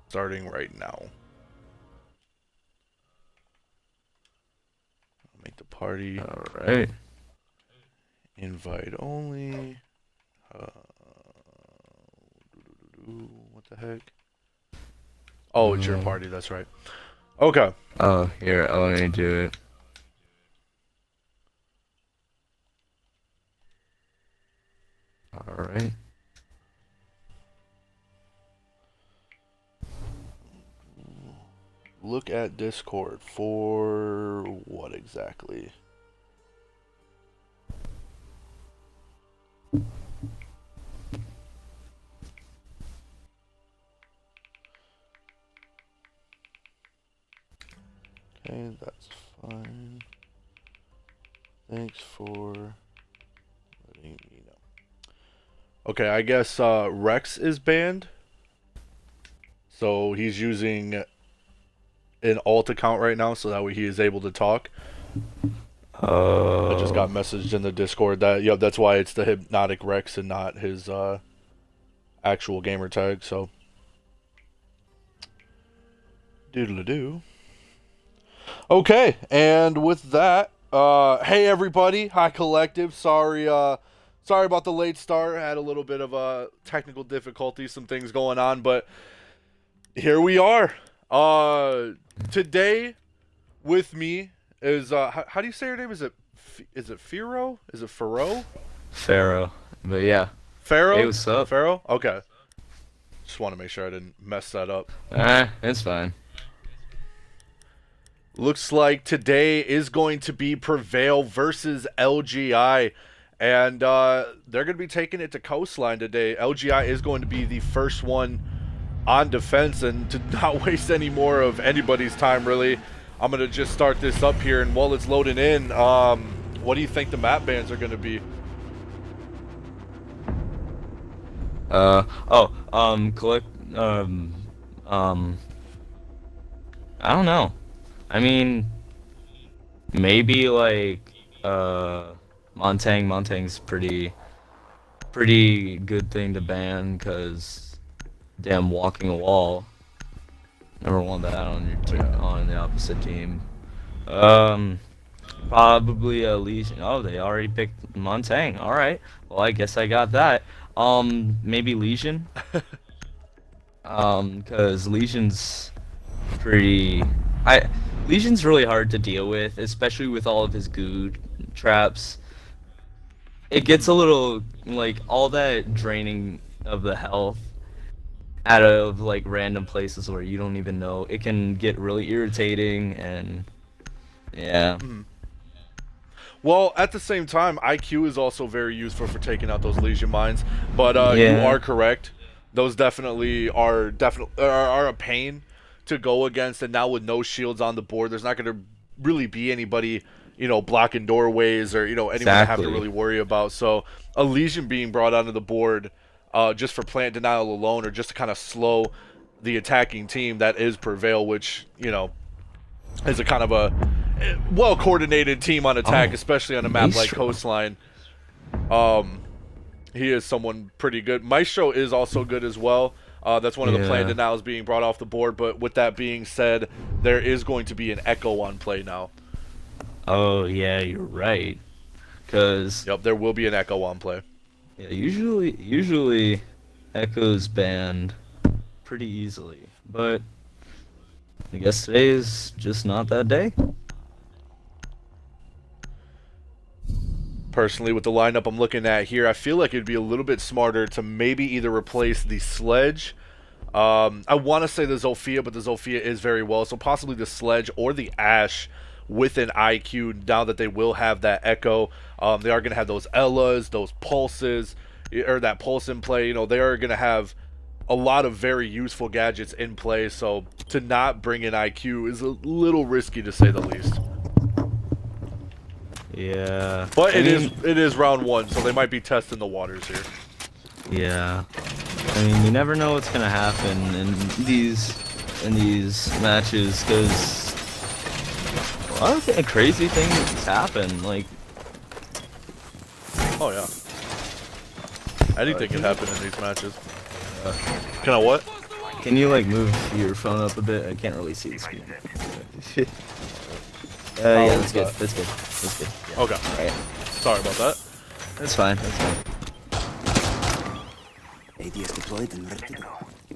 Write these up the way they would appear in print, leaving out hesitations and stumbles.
Starting right now. I'll make the party. All right. Invite only. What the heck? Oh, it's your party. That's right. Okay. Oh, here. Let me do it. All right. Look at Discord for what exactly? Okay, that's fine. Thanks for letting me know. Okay, I guess Rex is banned. So he's using an alt account right now, so that way he is able to talk. I just got messaged in the Discord that that's why it's the Hypnotic Rex and not his actual gamer tag. So doodle-a-doo. Okay, and with that, hey everybody, hi collective. Sorry about the late start. I had a little bit of technical difficulties, some things going on, but here we are. Today with me is how do you say your name? Is it Firo? Is it Faro? Pharaoh. But yeah. Pharaoh? Hey, what's up? Pharaoh? Okay. Just want to make sure I didn't mess that up. It's fine. Looks like today is going to be Prevail versus LGI. And they're going to be taking it to Coastline today. LGI is going to be the first one on defense. And to not waste any more of anybody's time, really, I'm going to just start this up here. And while it's loading in, what do you think the map bans are going to be? Collect, I don't know. I mean, maybe like, Montang's pretty good thing to ban, cause damn walking a wall. Never want that on your team, on the opposite team. Probably a Legion. Oh, they already picked Montang. All right. Well, I guess I got that. Maybe Legion. Cause Legion's Legion's really hard to deal with, especially with all of his goo traps. It gets a little, like, all that draining of the health out of, like, random places where you don't even know. It can get really irritating, and yeah. Well, at the same time, IQ is also very useful for taking out those Legion mines. But you Yeah. are correct; those definitely are a pain to go against. And now with no shields on the board, there's not going to really be anybody, blocking doorways or anyone to have to Exactly. really worry about. So a Legion being brought onto the board just for plant denial alone, or just to kind of slow the attacking team, that is Prevail, which is a kind of a well-coordinated team on attack, especially on a map like Maestro. Coastline. He is someone pretty good. Maestro is also good as well. That's one of the plan denials being brought off the board. But with that being said, there is going to be an Echo on play now. Oh yeah, you're right. Cause Yep, there will be an Echo on play. yeah, usually Echo's banned pretty easily, but I guess today is just not that day. Personally, with the lineup I'm looking at here, I feel like it'd be a little bit smarter to maybe either replace the Sledge. I want to say the Zofia, but the Zofia is very well, so possibly the Sledge or the Ash with an IQ. Now that they will have that Echo, they are going to have those Ellas, those Pulses, or that Pulse in play. They are going to have a lot of very useful gadgets in play. So to not bring in IQ is a little risky, to say the least. Yeah. But it is round one, so they might be testing the waters here. Yeah. I mean, you never know what's gonna happen in these matches, because a lot of crazy things happen. Like, Oh yeah, anything can happen in these matches. Can I what? Can you like move your phone up a bit? I can't really see the screen. Yeah, that's good. That's good. That's good. Yeah. Okay. All right. Sorry about that. That's fine. That's fine. ADS deployed and ready to go.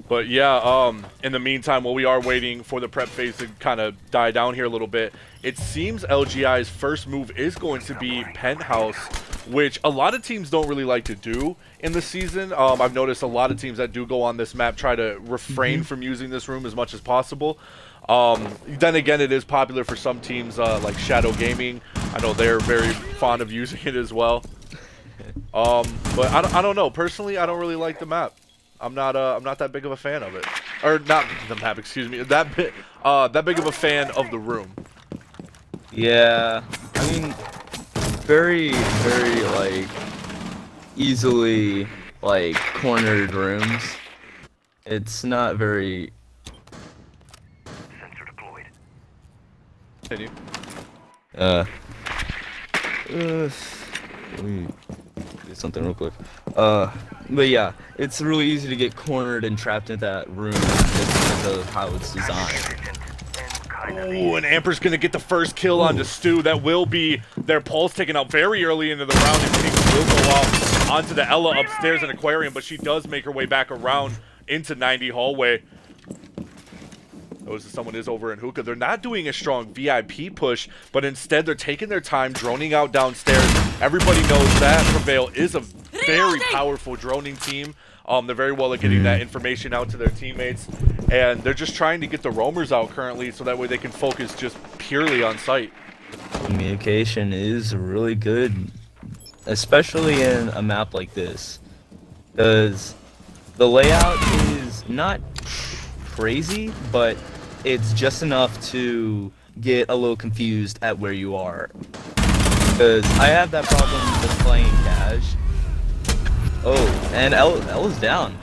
But yeah, in the meantime, while we are waiting for the prep phase to kind of die down here a little bit, it seems LGI's first move is going to be Penthouse, which a lot of teams don't really like to do in the season. I've noticed a lot of teams that do go on this map try to refrain from using this room as much as possible. Then again, it is popular for some teams like Shadow Gaming. I know they're very fond of using it as well. But I don't know. Personally, I don't really like the map. I'm not that big of a fan of it, or not the map. Excuse me. That big of a fan of the room. Yeah, I mean, very like easily like cornered rooms. It's not very. Sensor deployed. Continue. Let me do something real quick. But yeah, it's really easy to get cornered and trapped in that room just because of how it's designed. Ooh, and Amper's going to get the first kill onto Stu. That will be their pulse taken out very early into the round, and Pink will go off onto the Ella upstairs in Aquarium, but she does make her way back around into 90 hallway. Notice that someone is over in Hookah. They're not doing a strong VIP push, but instead they're taking their time, droning out downstairs. Everybody knows that Prevail is a very powerful droning team. They're very well at getting that information out to their teammates, and they're just trying to get the roamers out currently so that way they can focus just purely on site. Communication is really good, especially in a map like this, because the layout is not crazy, but it's just enough to get a little confused at where you are. Because I have that problem with playing cash. Oh, and L is down.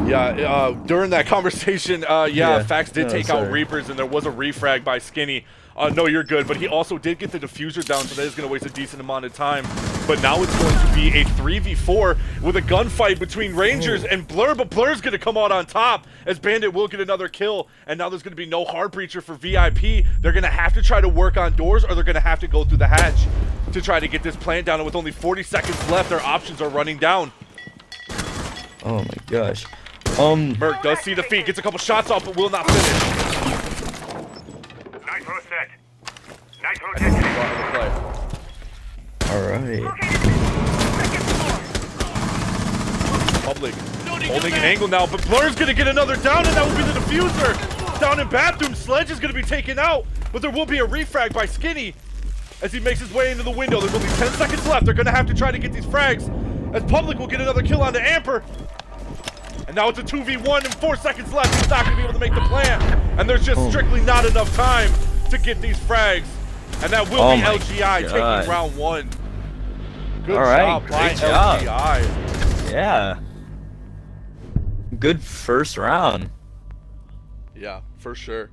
Yeah, during that conversation, Yeah. Fax did take out Reapers, and there was a refrag by Skinny. No, you're good, but he also did get the diffuser down, so that is going to waste a decent amount of time. But now it's going to be a 3v4 with a gunfight between Rangers and Blur, but Blur's going to come out on top as Bandit will get another kill, and now there's going to be no hard breacher for VIP. They're going to have to try to work on doors, or they're going to have to go through the hatch to try to get this plant down, and with only 40 seconds left, their options are running down. Oh my gosh. Merc does see the feed, gets a couple shots off, but will not finish. Nitro set. Nitro detonated. Alright. Public holding an angle now, but Blur's gonna get another down, and that will be the diffuser. Down in bathroom, Sledge is gonna be taken out, but there will be a refrag by Skinny as he makes his way into the window. There's only 10 seconds left. They're gonna have to try to get these frags, as Public will get another kill onto Amper. And now it's a 2v1 and 4 seconds left. He's not gonna be able to make the plant, and there's just strictly not enough time to get these frags. And that will be LGI taking round one. Good job by LGI. Yeah. Good first round. Yeah, for sure.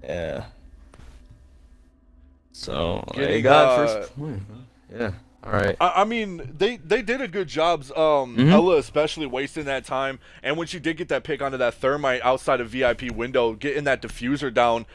Yeah. So Getting, they got first point. Yeah. All right. I mean, they did a good job. Ella especially wasting that time, and when she did get that pick onto that thermite outside of VIP window, getting that diffuser down,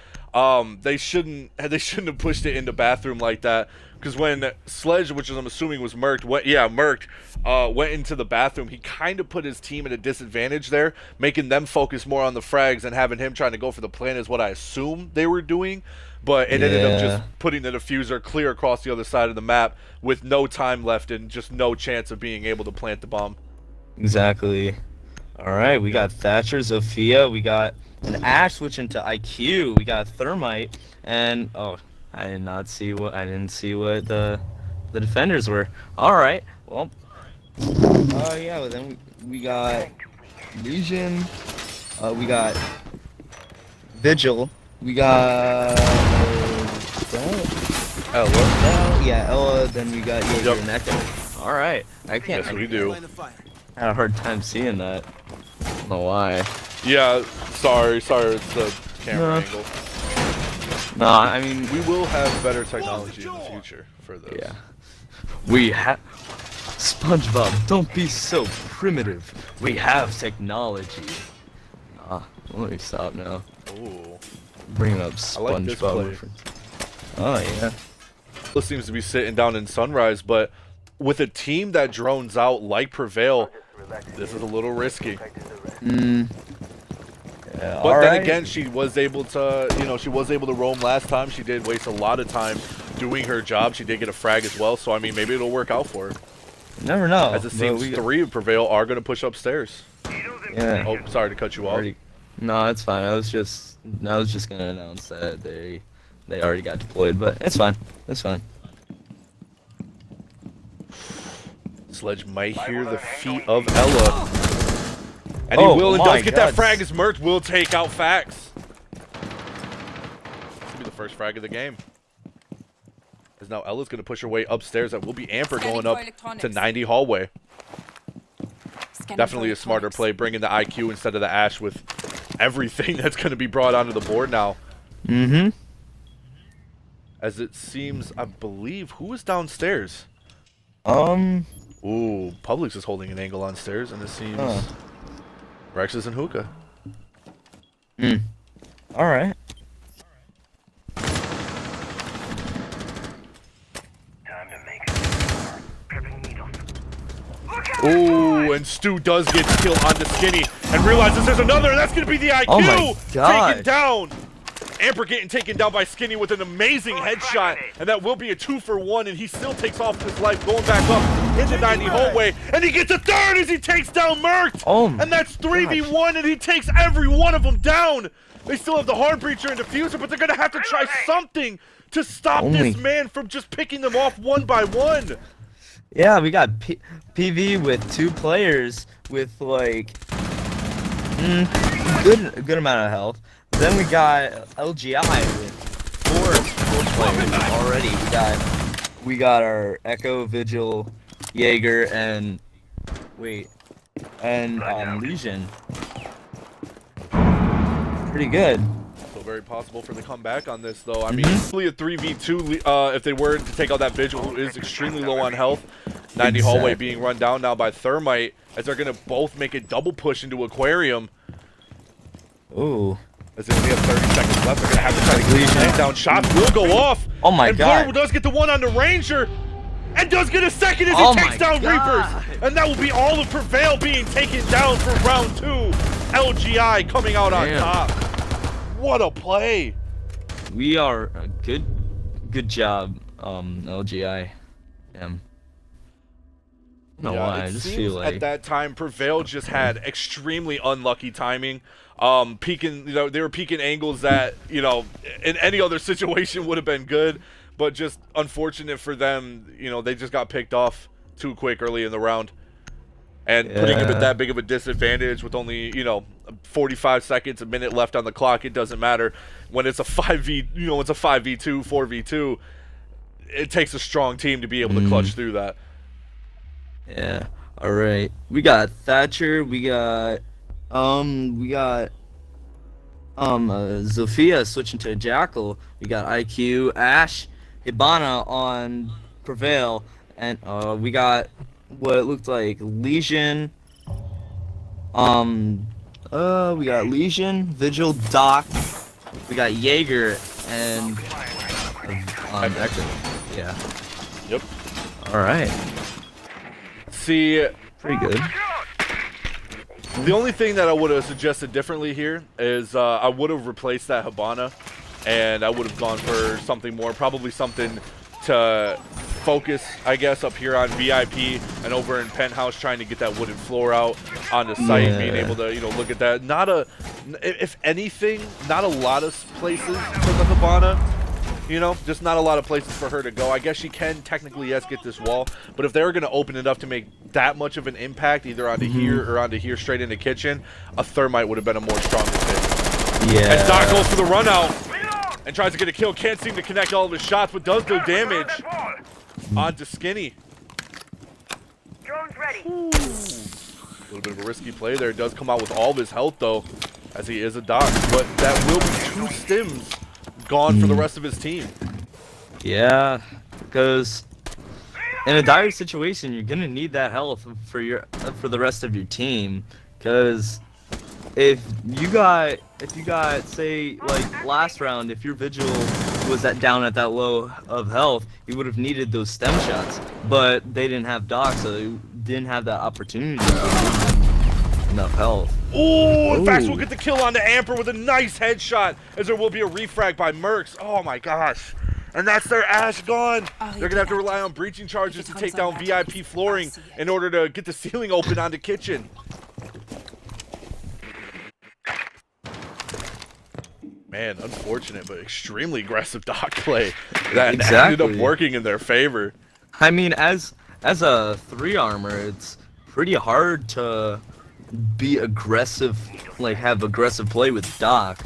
they shouldn't have pushed it into bathroom like that. Because when Sledge, which I'm assuming was Merked, went into the bathroom, he kind of put his team at a disadvantage there, making them focus more on the frags and having him trying to go for the plant is what I assume they were doing. But it ended up just putting the diffuser clear across the other side of the map with no time left and just no chance of being able to plant the bomb. Exactly. All right, we got Thatcher, Zofia, we got an Ash switching to IQ, we got Thermite, and I didn't see what the defenders were. All right, well, yeah. Well, then we got Legion, we got Vigil, we got Ella. Yeah, Ella. Then we got Jaeger and Echo. All right, I can't. Yes, we do. I had a hard time seeing that. I don't know why. Yeah, sorry, it's the camera angle. No, I mean we will have better technology in the future for this. Yeah, we have. SpongeBob, don't be so primitive. We have technology. Let me stop now. Ooh. Bringing up I like this play. SpongeBob reference. Oh yeah. This seems to be sitting down in Sunrise, but with a team that drones out like Prevail, this is a little risky. Yeah, But then again, she was able to, she was able to roam last time. She did waste a lot of time doing her job. She did get a frag as well, so I mean, maybe it'll work out for her. Never know. As it seems, 3 of Prevail are going to push upstairs. Yeah. Oh, sorry to cut you off. No, it's fine. I was just gonna announce that they already got deployed, but it's fine. It's fine. Sledge might hear the feet of Ella. And he will and does get that frag as Mert will take out Fax. This will be the first frag of the game. As now Ella's going to push her way upstairs. That will be Amper going up to 90 hallway. Definitely a smarter play, bringing the IQ instead of the Ash with everything that's going to be brought onto the board now. Mm-hmm. As it seems, I believe, who is downstairs? Ooh, Publix is holding an angle on stairs, and it seems Rex is in hookah. All right. Ooh, and Stu does get killed onto Skinny and realizes there's another, and that's going to be the IQ. Oh my God. Taken down. Amper getting taken down by Skinny with an amazing headshot, and that will be a 2-for-1, and he still takes off his life, going back up in the 90 hallway, and he gets a third as he takes down Mert. And that's 3v1, and he takes every one of them down. They still have the hard breacher and diffuser, but they're going to have to try something to stop this man from just picking them off one by one. Yeah, we got PV with 2 players with like good amount of health. Then we got LGI with 4 players already. We got our Echo, Vigil, Jaeger, and Legion. Pretty good. So very possible for the comeback on this, though. I mean, probably a 3v2 if they were to take out that Vigil, who is extremely low on health. 90 hallway being run down now by Thermite, as they're going to both make a double push into Aquarium. Ooh. As they only have 30 seconds left, they're going to have to try to get it down. Shots will go off. Oh my God. And Blur does get the one on the Ranger, and does get a second as he takes down Reapers. And that will be all of Prevail being taken down for round 2. LGI coming out on top. What a play. We are a good job, LGI. I just feel like at that time Prevail just had extremely unlucky timing. Peeking, they were peeking angles that, in any other situation would have been good, but just unfortunate for them, they just got picked off too quick early in the round. And putting him at that big of a disadvantage with only, 45 seconds, a minute left on the clock, it doesn't matter. When it's a 5v, it's a 5v2, 4v2, it takes a strong team to be able to clutch through that. Yeah. All right. We got Thatcher. We got Zofia switching to Jackal. We got IQ, Ash, Hibana on Prevail, and we got what it looked like Legion. We got Legion, Vigil, Doc. We got Jaeger and Echo. Yeah. Yep. All right. See, pretty good. The only thing that I would have suggested differently here is I would have replaced that Hibana, and I would have gone for something more, probably something to focus, I guess, up here on VIP and over in Penthouse, trying to get that wooden floor out on the site, being able to, look at that. If anything, not a lot of places for the Hibana. Just not a lot of places for her to go. I guess she can technically, yes, get this wall, but if they were going to open it up to make that much of an impact, either onto here or onto here straight into kitchen, a Thermite would have been a more stronger fit. Yeah. And Doc goes for the run out and tries to get a kill. Can't seem to connect all of his shots, but does do damage onto Skinny. Drone's ready. Ooh. A little bit of a risky play there. Does come out with all of his health, though, as he is a Doc, but that will be 2 stims gone for the rest of his team. Yeah, because in a dire situation, you're gonna need that health for the rest of your team, because if you got say like last round, if your vigil was down at that low of health, you would have needed those stem shots, but they didn't have Doc, so they didn't have that opportunity to give them enough health. Oh, in fact, Ooh. we'll get the kill on the Amper with a nice headshot, as there will be a refrag by Mercs. Oh my gosh. And that's their Ash gone. They're gonna have to rely on breaching charges to take down VIP flooring in order to get the ceiling open onto kitchen. Man, unfortunate, but extremely aggressive Doc play that ended up working in their favor. I mean, as a 3 armor, it's pretty hard to be aggressive, like have aggressive play with Doc.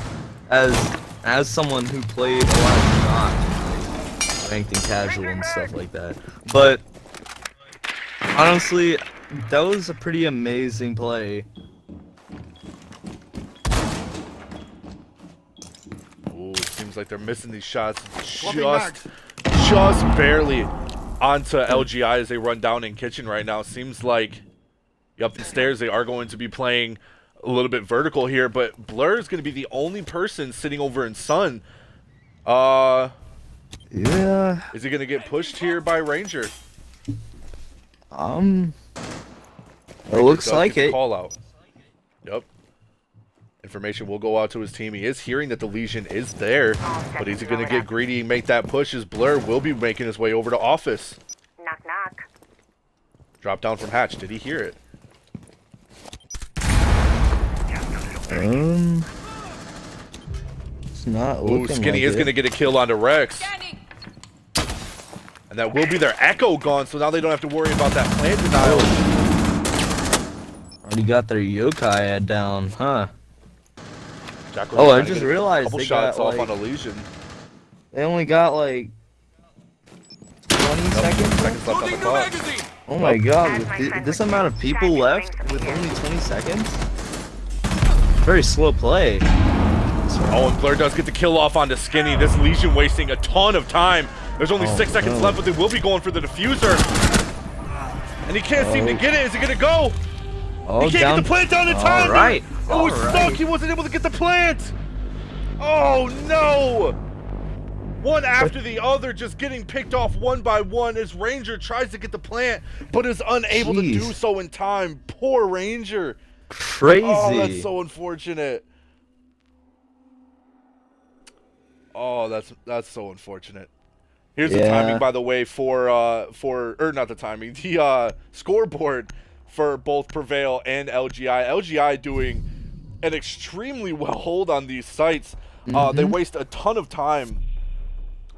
As someone who played a lot of Doc, like ranked and casual and stuff like that. But honestly, that was a pretty amazing play. Seems like they're missing these shots just barely onto LGI as they run down in kitchen right now. Seems like up the stairs they are going to be playing a little bit vertical here, but Blur is going to be the only person sitting over in Sun. Yeah. Is he going to get pushed here by Ranger? It looks like it. Call out. Yep. Information will go out to his team. He is hearing that the Legion is there, but he's going to get greedy and make that push as Blur will be making his way over to office. Knock, knock. Drop down from Hatch. Did he hear it? It's not looking like Skinny is going to get a kill onto Rex. And that will be their Echo gone, so now they don't have to worry about that plant denial. Already got their yokai down, huh? Jackal's Oh, I trying to just get a realized couple they shots got, off like, on a Legion. They only got like 20 seconds. Seconds left on the clock. Oh my god, with this amount of people left with only 20 seconds? Very slow play. Oh, and Blur does get the kill off onto Skinny. This Legion wasting a ton of time. There's only 6 seconds left, but they will be going for the diffuser. And he can't seem to get it. Is he going to go? He can't get the plant down in time. Alright. Oh, he's stuck. He wasn't able to get the plant. Oh, no. One after the other just getting picked off one by one as Ranger tries to get the plant, but is unable to do so in time. Poor Ranger. Crazy. Oh, that's so unfortunate. Oh, that's so unfortunate. Here's the timing, by the way, not the timing, the scoreboard for both Prevail and LGI. LGI doing an extremely well hold on these sites. They waste a ton of time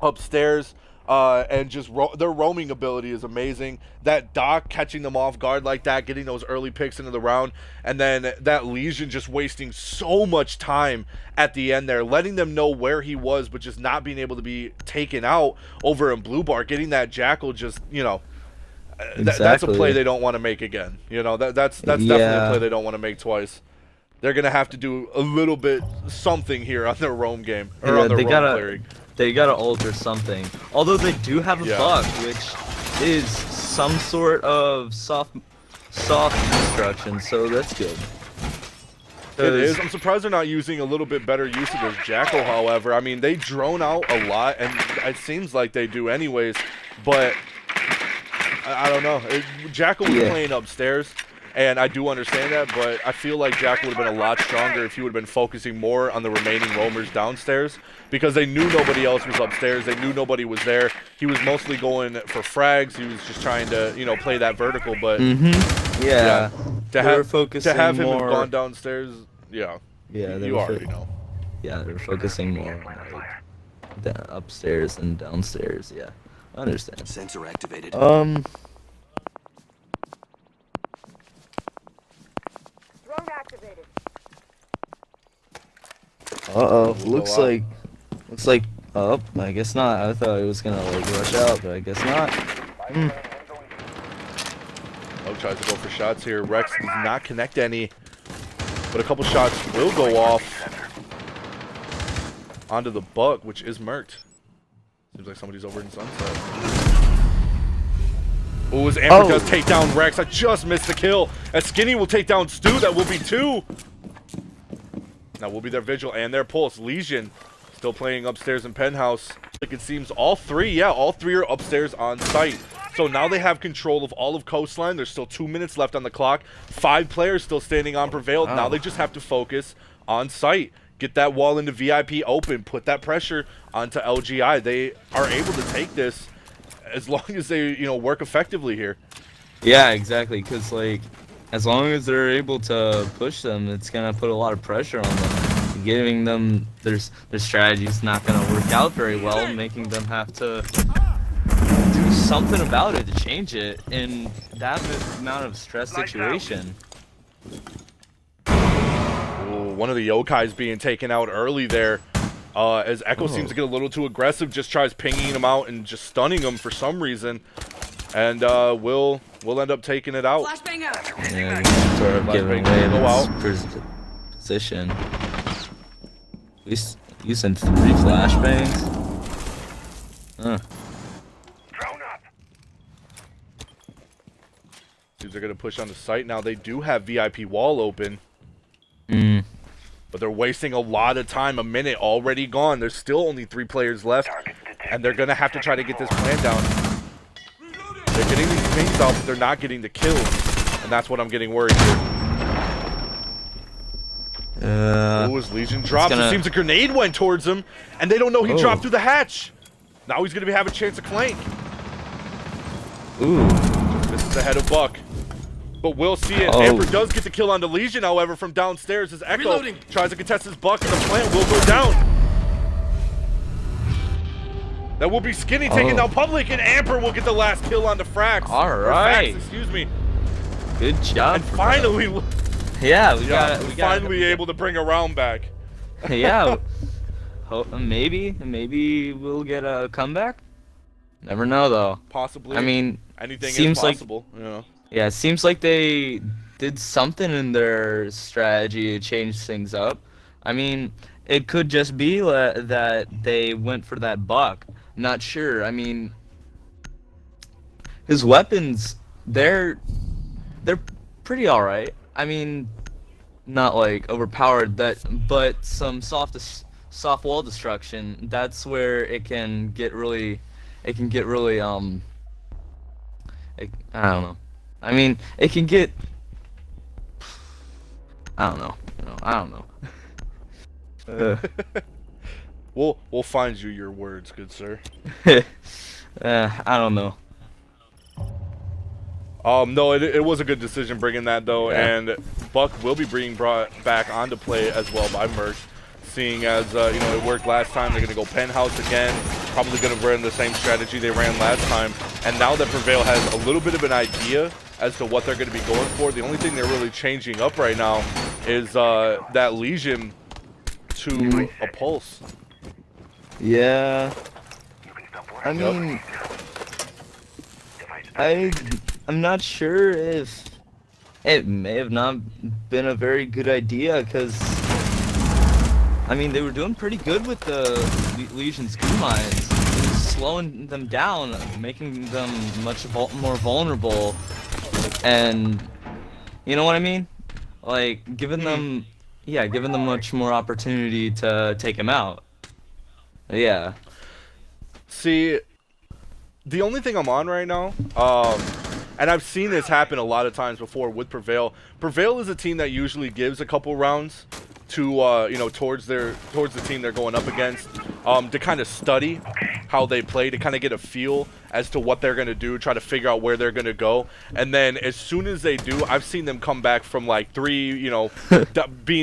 upstairs, and just their roaming ability is amazing. That Doc catching them off guard like that, getting those early picks into the round, and then that Legion just wasting so much time at the end there, letting them know where he was, but just not being able to be taken out over in Blue Bar, getting that Jackal just, you know, that's a play they don't want to make again. You know, that's definitely a play they don't want to make twice. They're going to have to do a little bit something here on their roam game, or on their roam clearing. They gotta alter something. Although they do have a bug, which is some sort of soft destruction, so that's good. It is. I'm surprised they're not using a little bit better use of this Jackal, however. I mean, they drone out a lot, and it seems like they do anyways, but I don't know. Jackal was playing upstairs, and I do understand that, but I feel like Jackal would have been a lot stronger if he would have been focusing more on the remaining roamers downstairs, because they knew nobody else was upstairs. They knew nobody was there. He was mostly going for frags. He was just trying to, you know, play that vertical, but to have him have gone downstairs, you already know. Yeah, they're focusing more on like upstairs and downstairs. Yeah, I understand. Sensor activated. Drone activated. Looks like. Oh, I guess not. I thought it was gonna like rush out, but I guess not. Oh, tries to go for shots here. Rex does not connect any, but a couple shots will go off onto the Buck, which is murked. Seems like somebody's over in Sunset. Ooh, as Amber does take down Rex. I just missed the kill. As Skinny will take down Stu, that will be 2. That will be their Vigil and their Pulse. Legion still playing upstairs in Penthouse. Like it seems all 3 are upstairs on site. So now they have control of all of Coastline. There's still 2 minutes left on the clock. 5 players still standing on Prevail. Now they just have to focus on site. Get that wall into VIP open. Put that pressure onto LGI. They are able to take this as long as they, work effectively here. Yeah, exactly. Because, like, as long as they're able to push them, it's going to put a lot of pressure on them. Giving them their strategy's not going to work out very well, making them have to do something about it to change it in that amount of stress situation. Ooh, one of the Yokais being taken out early there. As Echo seems to get a little too aggressive, just tries pinging him out and just stunning him for some reason. And we'll end up taking it out. Flashbang out. Yeah, sort of giving away his position. We using 3 flashbangs. Huh. Drone up. Seems they're going to push on the site now. They do have VIP wall open. But they're wasting a lot of time. A minute already gone. There's still only 3 players left. And they're going to have to try to get this plan down. They're getting these pings out, but they're not getting the kills. And that's what I'm getting worried here. Ooh, his Legion drops. It seems a grenade went towards him. And they don't know he dropped through the hatch. Now he's going to have a chance to flank. Ooh. This is ahead of Buck. But we'll see it. Amber does get the kill on the Legion, however, from downstairs as Echo tries to contest his Buck, and the plant will go down. That will be Skinny taking down Public, and Amber will get the last kill on the Frax. All right. Fax, excuse me. Good job. And finally, we finally able to bring a round back. Yeah. Maybe we'll get a comeback. Never know though. Possibly. I mean, anything seems is possible. Like, yeah, it seems like they did something in their strategy to change things up. I mean, it could just be that they went for that Buck. Not sure. I mean, his weapons, they're pretty alright. I mean, not like overpowered, but some soft wall destruction. That's where it can get really, I don't know. I mean, it can get, I don't know. We'll find you your words, good sir. I don't know. No, it was a good decision bringing that though, and Buck will be being brought back onto play as well by Merc, seeing as it worked last time. They're gonna go Penthouse again, probably gonna run the same strategy they ran last time. And now that Prevail has a little bit of an idea as to what they're gonna be going for, the only thing they're really changing up right now is that Legion to a Pulse. Yeah. I mean, I'm not sure if it may have not been a very good idea, because I mean, they were doing pretty good with the Legion's goo mines, slowing them down, making them much more vulnerable, and you know what I mean? Like, giving them much more opportunity to take him out. Yeah. See, the only thing I'm on right now, and I've seen this happen a lot of times before with Prevail. Prevail is a team that usually gives a couple rounds to towards the team they're going up against, to kind of study how they play, to kind of get a feel as to what they're going to do, try to figure out where they're going to go. And then as soon as they do, I've seen them come back from like being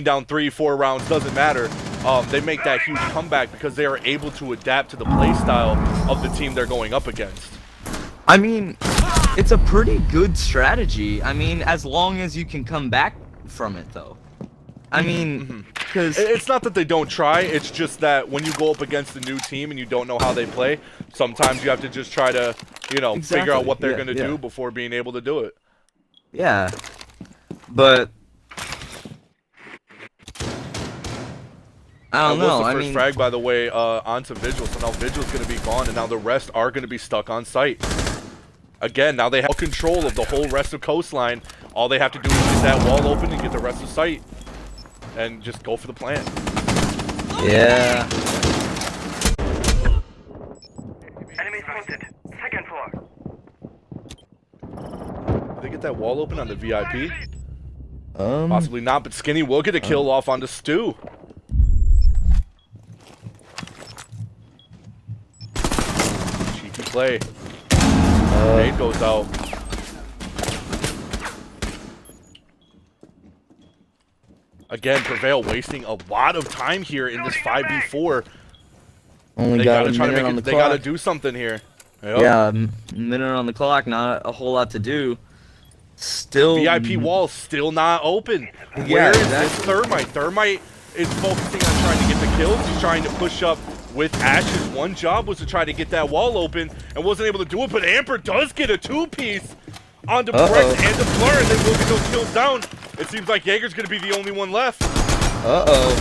down 3-4 rounds, doesn't matter. They make that huge comeback because they are able to adapt to the play style of the team they're going up against. I mean, it's a pretty good strategy. I mean, as long as you can come back from it, though. I mean, because it's not that they don't try. It's just that when you go up against a new team and you don't know how they play, sometimes you have to just try to, figure out what they're going to do before being able to do it. Yeah, but I don't know. The first frag, by the way, onto Vigil. So now Vigil's going to be gone, and now the rest are going to be stuck on site. Again, now they have control of the whole rest of coastline. All they have to do is get that wall open and get the rest of site. And just go for the plant. Yeah. Enemy spotted. Second floor. Did they get that wall open on the VIP? Um. Possibly not, but Skinny will get a kill off onto Stu. Cheeky play. Nade goes out. Again, Prevail wasting a lot of time here in this 5v4. Only They got gotta a try to minute make on the it. They clock. gotta do something here. Yep. Yeah, minute on the clock. Not a whole lot to do. Still. VIP wall still not open. Yeah, Where is exactly. this Thermite? Thermite is focusing on trying to get the kills. He's trying to push up with Ash's one job was to try to get that wall open and wasn't able to do it, but Amper does get a two-piece onto Brex and the Blur, and they will get those kills down. It seems like Jaeger's going to be the only one left. Uh-oh.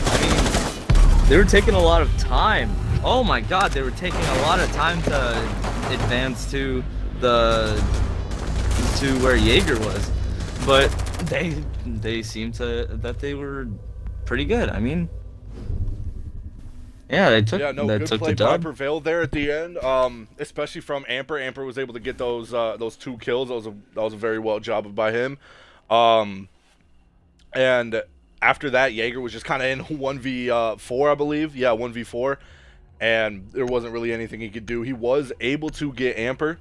I mean, they were taking a lot of time. Oh my god, they were taking a lot of time to advance to where Jaeger was. But they seemed that they were pretty good. I mean, yeah, they took Good took play the by dub. Prevail there at the end, especially from Amper. Amper was able to get those two kills. That was a very well job by him. And after that, Jaeger was just kind of in 1v4, I believe. Yeah, 1v4. And there wasn't really anything he could do. He was able to get Amper.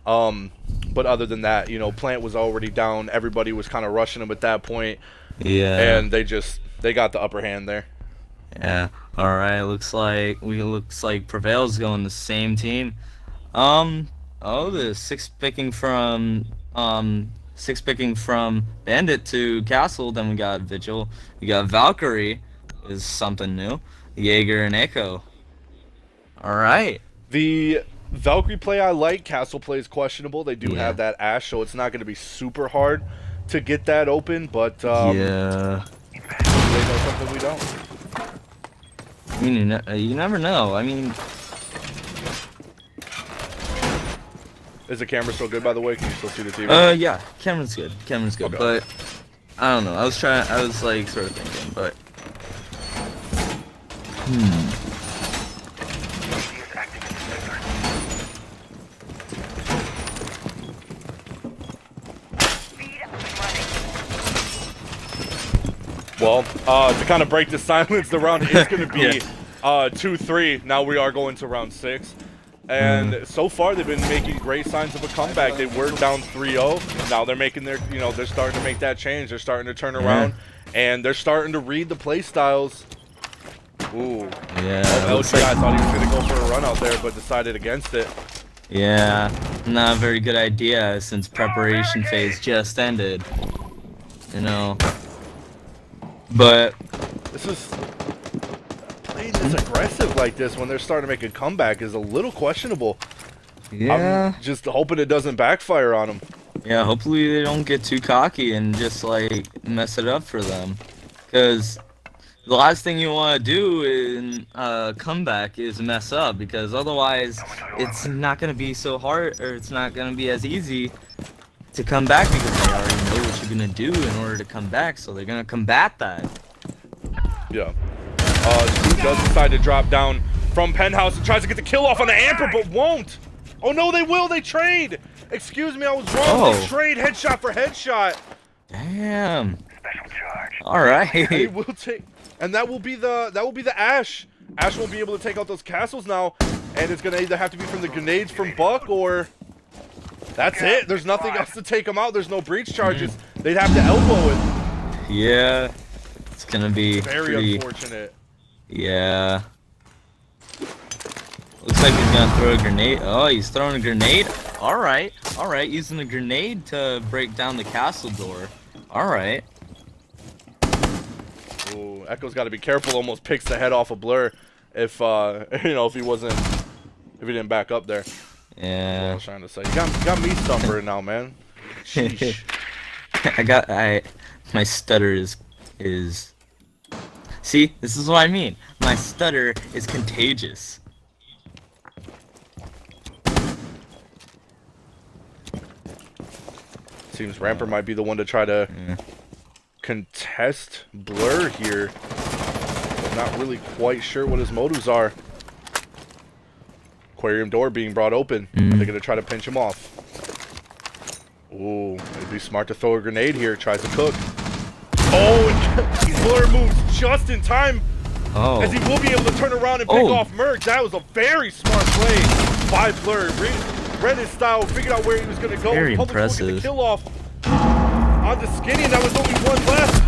But other than that, you know, Plant was already down. Everybody was kind of rushing him at that point. Yeah. And they got the upper hand there. Yeah. All right. Looks like Prevail's going the same team. The six picking from Bandit to Castle. Then we got Vigil. We got Valkyrie, is something new. Jaeger and Echo. All right. The Valkyrie play I like. Castle play is questionable. They do have that Ashe, so it's not going to be super hard to get that open. But yeah. they know something we don't. I mean, you never know. I mean, Is the camera still good, by the way? Can you still see the TV? yeah, camera's good. Okay. But I don't know. I was like sort of thinking, but Well, to kind of break the silence, the round is going to be 2-3. Now we are going to round 6. And so far, they've been making great signs of a comeback. They were down 3-0. Now they're making their, they're starting to make that change. They're starting to turn around. And they're starting to read the play styles. Ooh. yeah. LGI thought he was going to go for a run out there, but decided against it. Yeah, not a very good idea since preparation phase just ended. You know. But This is playing this aggressive like this when they're starting to make a comeback is a little questionable. yeah, I'm just hoping it doesn't backfire on them. yeah. Hopefully they don't get too cocky and just like mess it up for them, because the last thing you want to do in a comeback is mess up, because otherwise it's not gonna be so hard, or it's not gonna be as easy to come back, because they already know what you're gonna do in order to come back, so they're gonna combat that. Yeah. Stu does decide to drop down from Penthouse and tries to get the kill off on the Amper, but won't. Oh no, they will. They trade. Excuse me, I was wrong. They trade headshot for headshot. Damn. Special charge. All right. They will take, and that will be the Ashe. Ashe won't be able to take out those castles now, and it's gonna either have to be from the grenades from Buck or that's it. There's nothing else to take them out. There's no breach charges. They'd have to elbow it. Yeah. It's gonna be Very pretty, unfortunate. yeah. Looks like he's gonna throw a grenade. Oh, he's throwing a grenade. All right. Using a grenade to break down the castle door. All right. Ooh, Echo's got to be careful. Almost picks the head off a Blur if if he didn't back up there. That's what I Yeah. was trying to say. You got me stumbling now, man. Sheesh. My stutter is. See, this is what I mean. My stutter is contagious. Seems Ramper might be the one to try to Yeah. contest Blur here. I'm not really quite sure what his motives are. Aquarium door being brought open. Are they going to try to pinch him off? Ooh, it'd be smart to throw a grenade here. Tries to cook. Oh, and Blur moves just in time. Oh. As he will be able to turn around and pick off Merc. That was a very smart play by Blur. Read his style, figured out where he was going to go. Very Public will get the impressive. kill off on the Skinny, and that was only one left.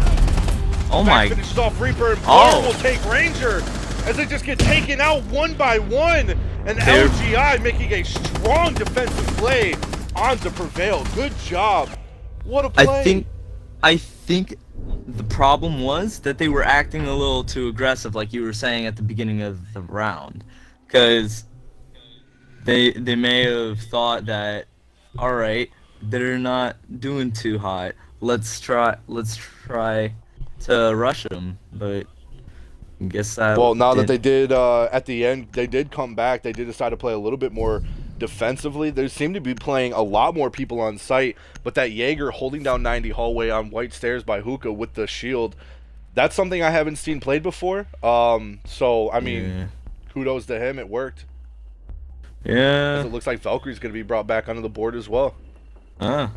Oh Back my. finishes off Reaper, and Blur Oh. will take Ranger as they just get taken out one by one. And They're- LGI making a strong defensive play onto Prevail. Good job. What a play. I think the problem was that they were acting a little too aggressive, like you were saying at the beginning of the round, because they may have thought that, all right, they're not doing too hot. Let's try to rush them, but I guess that. Well, now that didn't- they did, at the end, they did come back. They did decide to play a little bit more defensively. They seem to be playing a lot more people on site, but that Jaeger holding down 90 hallway on white stairs by Hookah with the shield, that's something I haven't seen played before. So, I mean, Yeah. kudos to him. It worked. Yeah. It looks like Valkyrie's going to be brought back onto the board as well. Ah.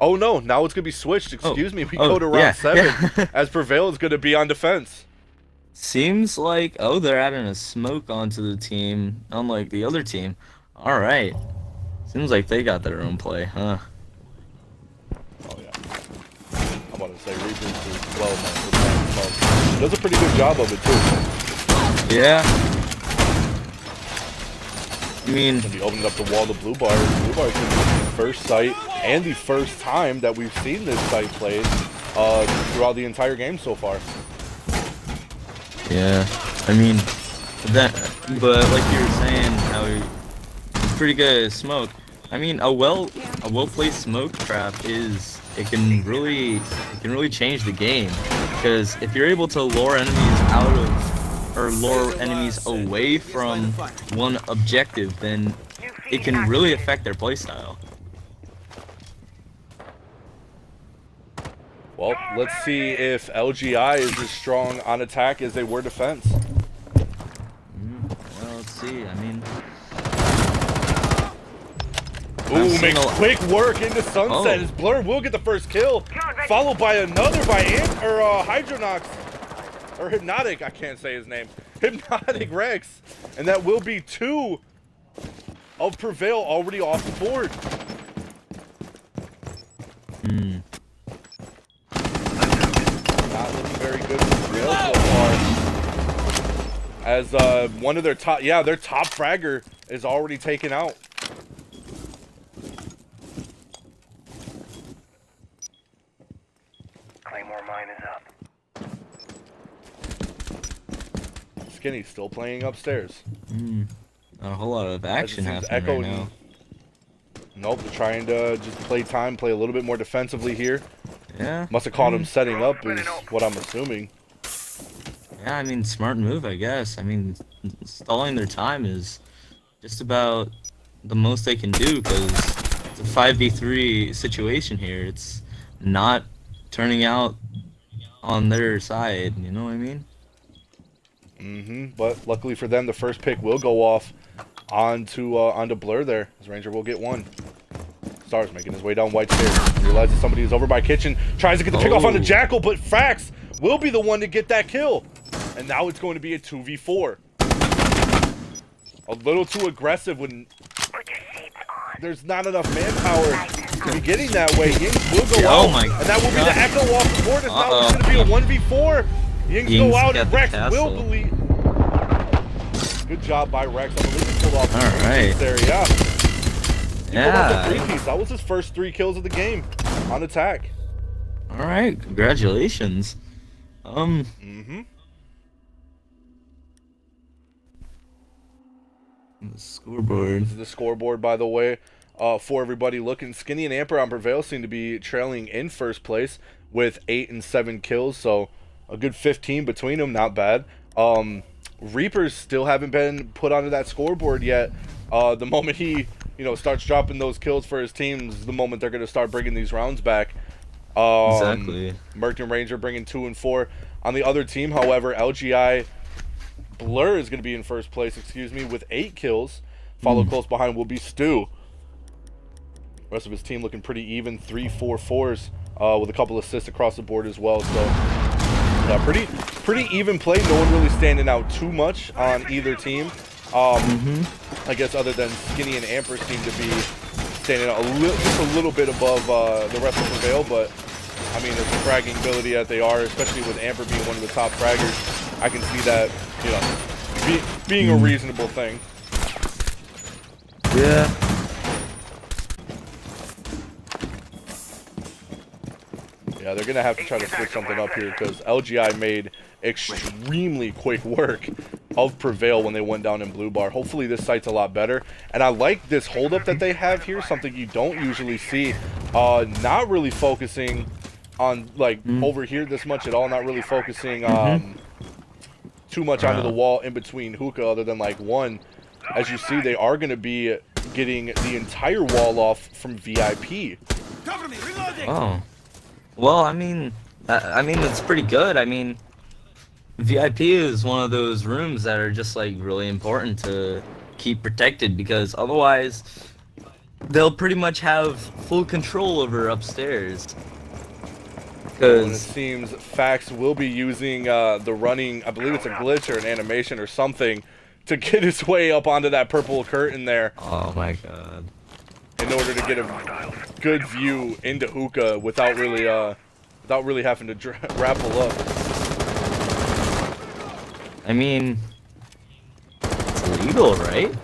Oh, no. Now it's going to be switched. Excuse me. We Oh, go to round yeah, 7 yeah. as Prevail is going to be on defense. Seems like, oh, they're adding a smoke onto the team, unlike the other team. All right. Seems like they got their own play, huh? Oh, yeah. I'm about to say Reapers as well, man. With that smoke. Does a pretty good job of it, too. Yeah. I mean, Gonna be opening up the wall to Blue Bar. Blue Bar is gonna be the first site and the first time that we've seen this site played throughout the entire game so far. yeah. I mean, but like you were saying, how it's pretty good at smoke. I mean, a well placed smoke trap it can really change the game, because if you're able to lure enemies out of or lure enemies away from one objective, then it can really affect their playstyle. Well, let's see if LGI is as strong on attack as they were defense. Well, let's see. I mean, Ooh, seen makes a- quick work into Sunset. Oh. As Blur will get the first kill, followed by another by Hydronox. Or Hypnotic, I can't say his name. Hypnotic Rex. And that will be 2 of Prevail already off the board. Not looking very good for Prevail so far. As one of their their top fragger is already taken out. Claymore mine is up. Skinny still playing upstairs. not a whole lot of action seems happening right now. Nope, they're trying to just play time, play a little bit more defensively here. Yeah. Must have caught him setting up is what I'm assuming. Yeah, I mean, smart move, I guess. I mean, stalling their time is just about the most they can do, because it's a 5v3 situation here. It's not turning out on their side, you know what I mean? But luckily for them, the first pick will go off onto Blur there, as Ranger will get one. Stars making his way down white stairs. Realizes somebody is over by kitchen. Tries to get the pick off on the Jackal, but Frax will be the one to get that kill. And now it's going to be a 2v4. A little too aggressive when there's not enough manpower to be getting that way. Yings will go out, and that will be the Echo off the board. It's now going to be a 1v4. Yings go out, and Rex will believe. Good job by Rex. I believe he pulled off the three-piece there, yeah. He pulled off the three-piece. That was his first 3 kills of the game on attack. All right, congratulations. The scoreboard. This is the scoreboard, by the way, for everybody looking. Skinny and Amper on Prevail seem to be trailing in first place with 8 and 7 kills, so a good 15 between them, not bad. Reapers still haven't been put onto that scoreboard yet. The moment he starts dropping those kills for his teams the moment they're going to start bringing these rounds back. Exactly. Merc and Ranger bringing 2 and 4. On the other team, however, LGI Blur is going to be in first place, with 8 kills. Followed close behind will be Stu. Rest of his team looking pretty even, 3-4-4s, with a couple assists across the board as well. So, yeah, pretty even play. No one really standing out too much on either team. I guess other than Skinny and Amper seem to be standing out just a little bit above the rest of Prevail, but I mean, as a fragging ability that they are, especially with Amper being one of the top fraggers, I can see that, being a reasonable thing. Yeah. Yeah, they're going to have to try to switch something up here because LGI made extremely quick work of Prevail when they went down in blue bar. Hopefully this site's a lot better. And I like this holdup that they have here, something you don't usually see. Not really focusing on, over here this much at all. Not really focusing too much onto the wall in between hookah other than, one. As you see, they are going to be getting the entire wall off from VIP. Oh. Well, I mean, it's pretty good. I mean, VIP is one of those rooms that are just really important to keep protected because otherwise they'll pretty much have full control over upstairs. It seems Fax will be using the running, I believe it's a glitch or an animation or something, to get his way up onto that purple curtain there. Oh my god. In order to get a good view into hookah without really having to grapple up. I mean, it's legal, right?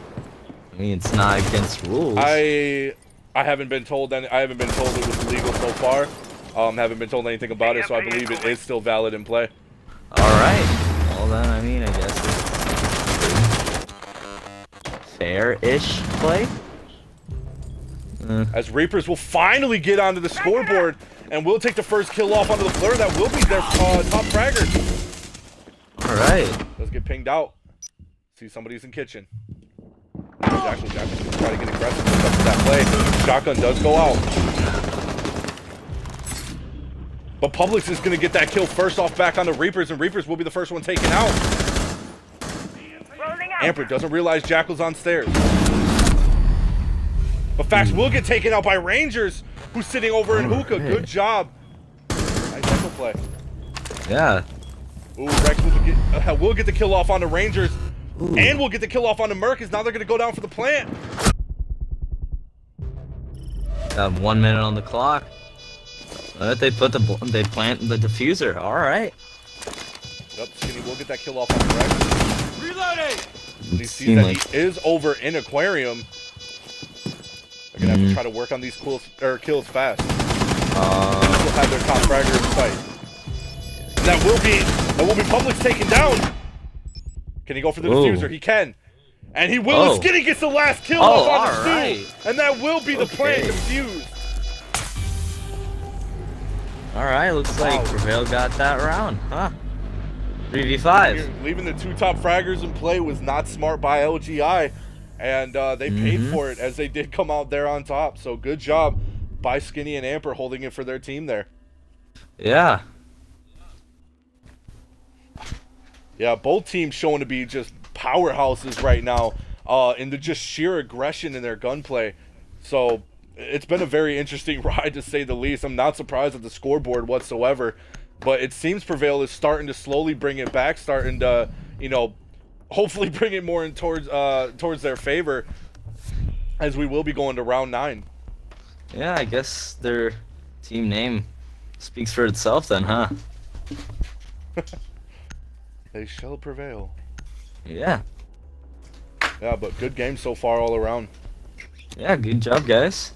I mean, it's not against rules. I haven't been told it was illegal so far. Haven't been told anything about it, so I believe it is still valid in play. All right. Well then, I mean, I guess it's fair-ish play. As Reapers will finally get onto the scoreboard and will take the first kill off onto the Blur. That will be their top fragger. Alright. Does get pinged out. See somebody's in kitchen. Jackson's going to try to get aggressive with that play. Shotgun does go out. But Publix is going to get that kill first off back on the Reapers, and Reapers will be the first one taken out. Amper doesn't realize Jackal's on stairs. But Fax will get taken out by Rangers, who's sitting over in hookah. Good job. Nice echo play. Yeah. Ooh, Rex will get the kill off on the Rangers. And will get the kill off on the Merc, now they're going to go down for the plant. Got 1 minute on the clock. They plant the diffuser. All right. Yep, Skinny will get that kill off on the Rex. Reloading! He sees that he is over in Aquarium. They're going to have to try to work on these kills fast. They'll have their top fragger in sight. And that will be Publix taken down. Can he go for the diffuser? He can. And he will. Skinny gets the last kill off on the Stu. And that will be the plant defused. Alright, looks like Prevail got that round, huh? 3v5. Leaving the 2 top fraggers in play was not smart by LGI. And they paid for it as they did come out there on top. So good job by Skinny and Amper holding it for their team there. Yeah. Yeah, both teams showing to be just powerhouses right now in the just sheer aggression in their gunplay. So it's been a very interesting ride to say the least. I'm not surprised at the scoreboard whatsoever. But it seems Prevail is starting to slowly bring it back, starting to, hopefully bring it more in towards their favor as we will be going to round 9. Yeah, I guess their team name speaks for itself then, huh? They shall prevail. Yeah. Yeah, but good game so far all around. Yeah, good job, guys.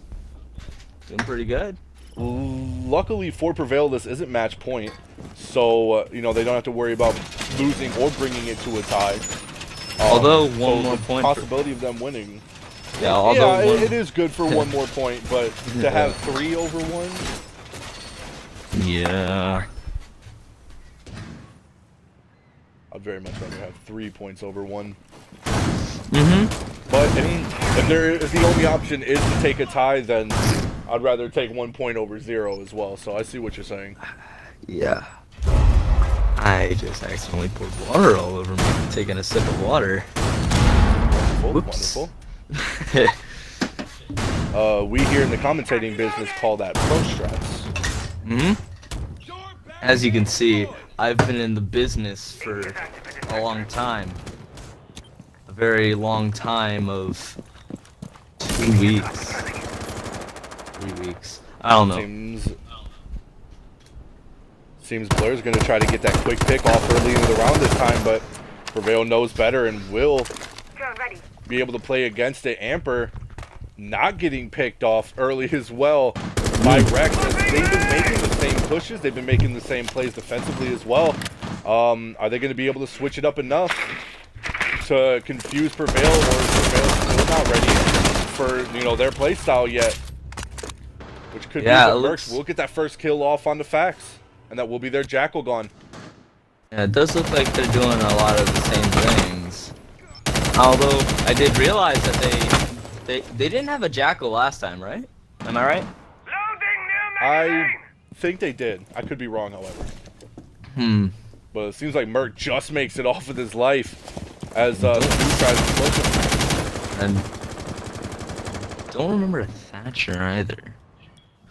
Doing pretty good. Luckily for Prevail, this isn't match point, so they don't have to worry about losing or bringing it to a tie. Although one more point, possibility of them winning. Yeah, although it is good for one more point, but to have 3 over 1. Yeah. I'd very much rather have 3 points over 1. But if the only option is to take a tie, then I'd rather take 1 point over 0 as well. So I see what you're saying. Yeah. I just accidentally poured water all over me, taking a sip of water. Whoops. Wonderful. We here in the commentating business call that pro strats. As you can see, I've been in the business for a long time. A very long time of 2 weeks. 3 weeks. I don't know. Seems Blur's going to try to get that quick pick off early in the round this time, but Prevail knows better and will be able to play against it. Amper not getting picked off early as well by Rex, as they've been making the same pushes, they've been making the same plays defensively as well. Are they going to be able to switch it up enough to confuse Prevail, or is Prevail still not ready for, you know, their play style yet? Which could be the Mercs. We'll get that first kill off on the Facts, and that will be their Jackal gone. Yeah, it does look like they're doing a lot of the same things. Although I did realize that they didn't have a Jackal last time, right? Am I right? I think they did. I could be wrong, however. But it seems like Merc just makes it off with his life as the dude tries to close him. And don't remember Thatcher either.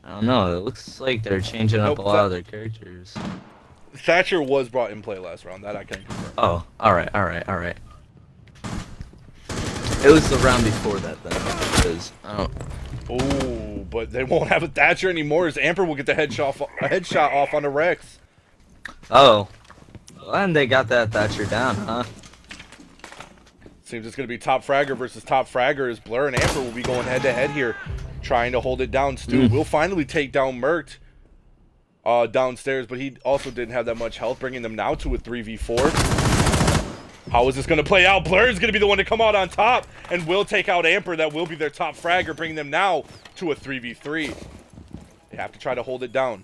I don't know. It looks like they're changing up a lot of their characters. Thatcher was brought in play last round. That I can confirm. Oh, all right. It was the round before that, then. Because Oh, but they won't have a Thatcher anymore, as Amper will get the headshot off on the Rex. Oh. Well, and they got that Thatcher down, huh? Seems it's going to be top fragger versus top fragger, as Blur and Amper will be going head-to-head here, trying to hold it down. Stu will finally take down Merc downstairs, but he also didn't have that much health, bringing them now to a 3v4. How is this going to play out? Blur is going to be the one to come out on top, and will take out Amper. That will be their top fragger, bringing them now to a 3v3. They have to try to hold it down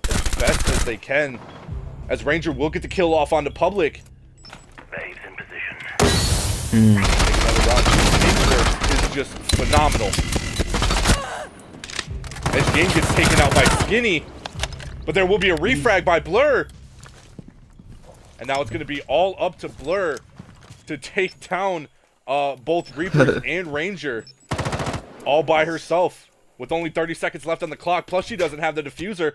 as best as they can, as Ranger will get the kill off on the Public. Babes in position. Another round. Ranger is just phenomenal. As Game gets taken out by Skinny, but there will be a refrag by Blur. And now it's going to be all up to Blur to take down both Reapers and Ranger all by herself with only 30 seconds left on the clock. Plus, she doesn't have the diffuser.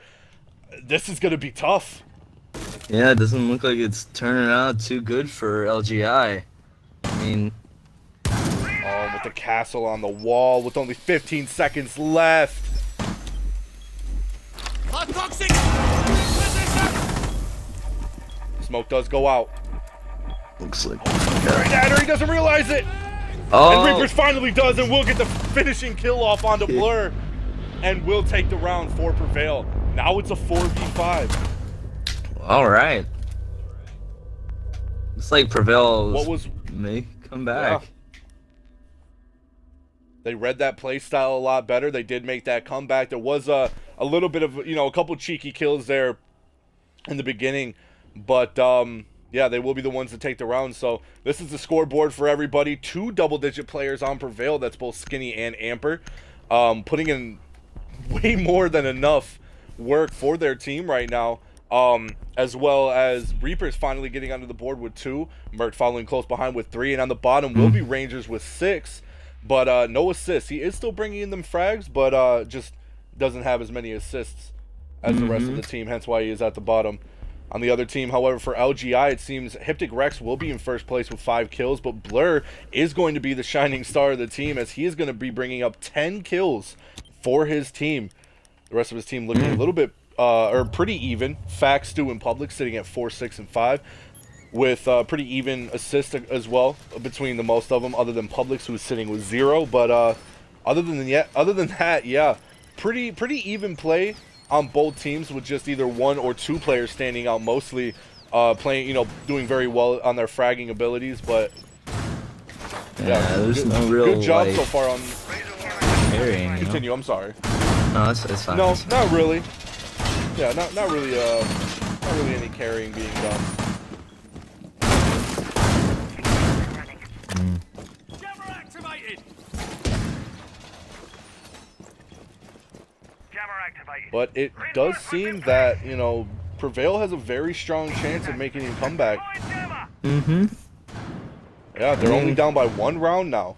This is going to be tough. Yeah, it doesn't look like it's turning out too good for LGI. I mean... Oh, with the castle on the wall with only 15 seconds left. Hot toxic! Smoke does go out. Looks like... Right at her, he doesn't realize it! Oh! And Reapers finally does, and will get the finishing kill off onto Blur. And will take the round for Prevail. Now it's a 4v5. Alright. Looks like Prevail may come back. Yeah. They read that play style a lot better. They did make that comeback. There was a little bit of, a couple cheeky kills there in the beginning. But, yeah, they will be the ones to take the round. So this is the scoreboard for everybody. 2 double-digit players on Prevail. That's both Skinny and Amper. Putting in way more than enough work for their team right now. As well as Reapers finally getting onto the board with 2. Merc following close behind with 3. And on the bottom will be Rangers with 6. But no assists. He is still bringing in them frags, but just doesn't have as many assists as the rest of the team. Hence why he is at the bottom. On the other team, however, for LGI, it seems Hyptic Rex will be in first place with 5 kills, but Blur is going to be the shining star of the team, as he is going to be bringing up 10 kills for his team. The rest of his team looking a little bit, or pretty even. Facts, Stu, and Public sitting at 4, 6, and 5, with pretty even assists as well between the most of them, other than Publix, who's sitting with 0. But other than that, yeah, pretty even play on both teams, with just either 1 or 2 players standing out mostly, playing, doing very well on their fragging abilities. But yeah, there's no real good job so far on carrying. Continue. I'm sorry. No, it's fine. No, not really. Yeah, not really any carrying being done. But it does seem that, you know, Prevail has a very strong chance of making a comeback. Mm-hmm. Yeah, they're only down by 1 round now.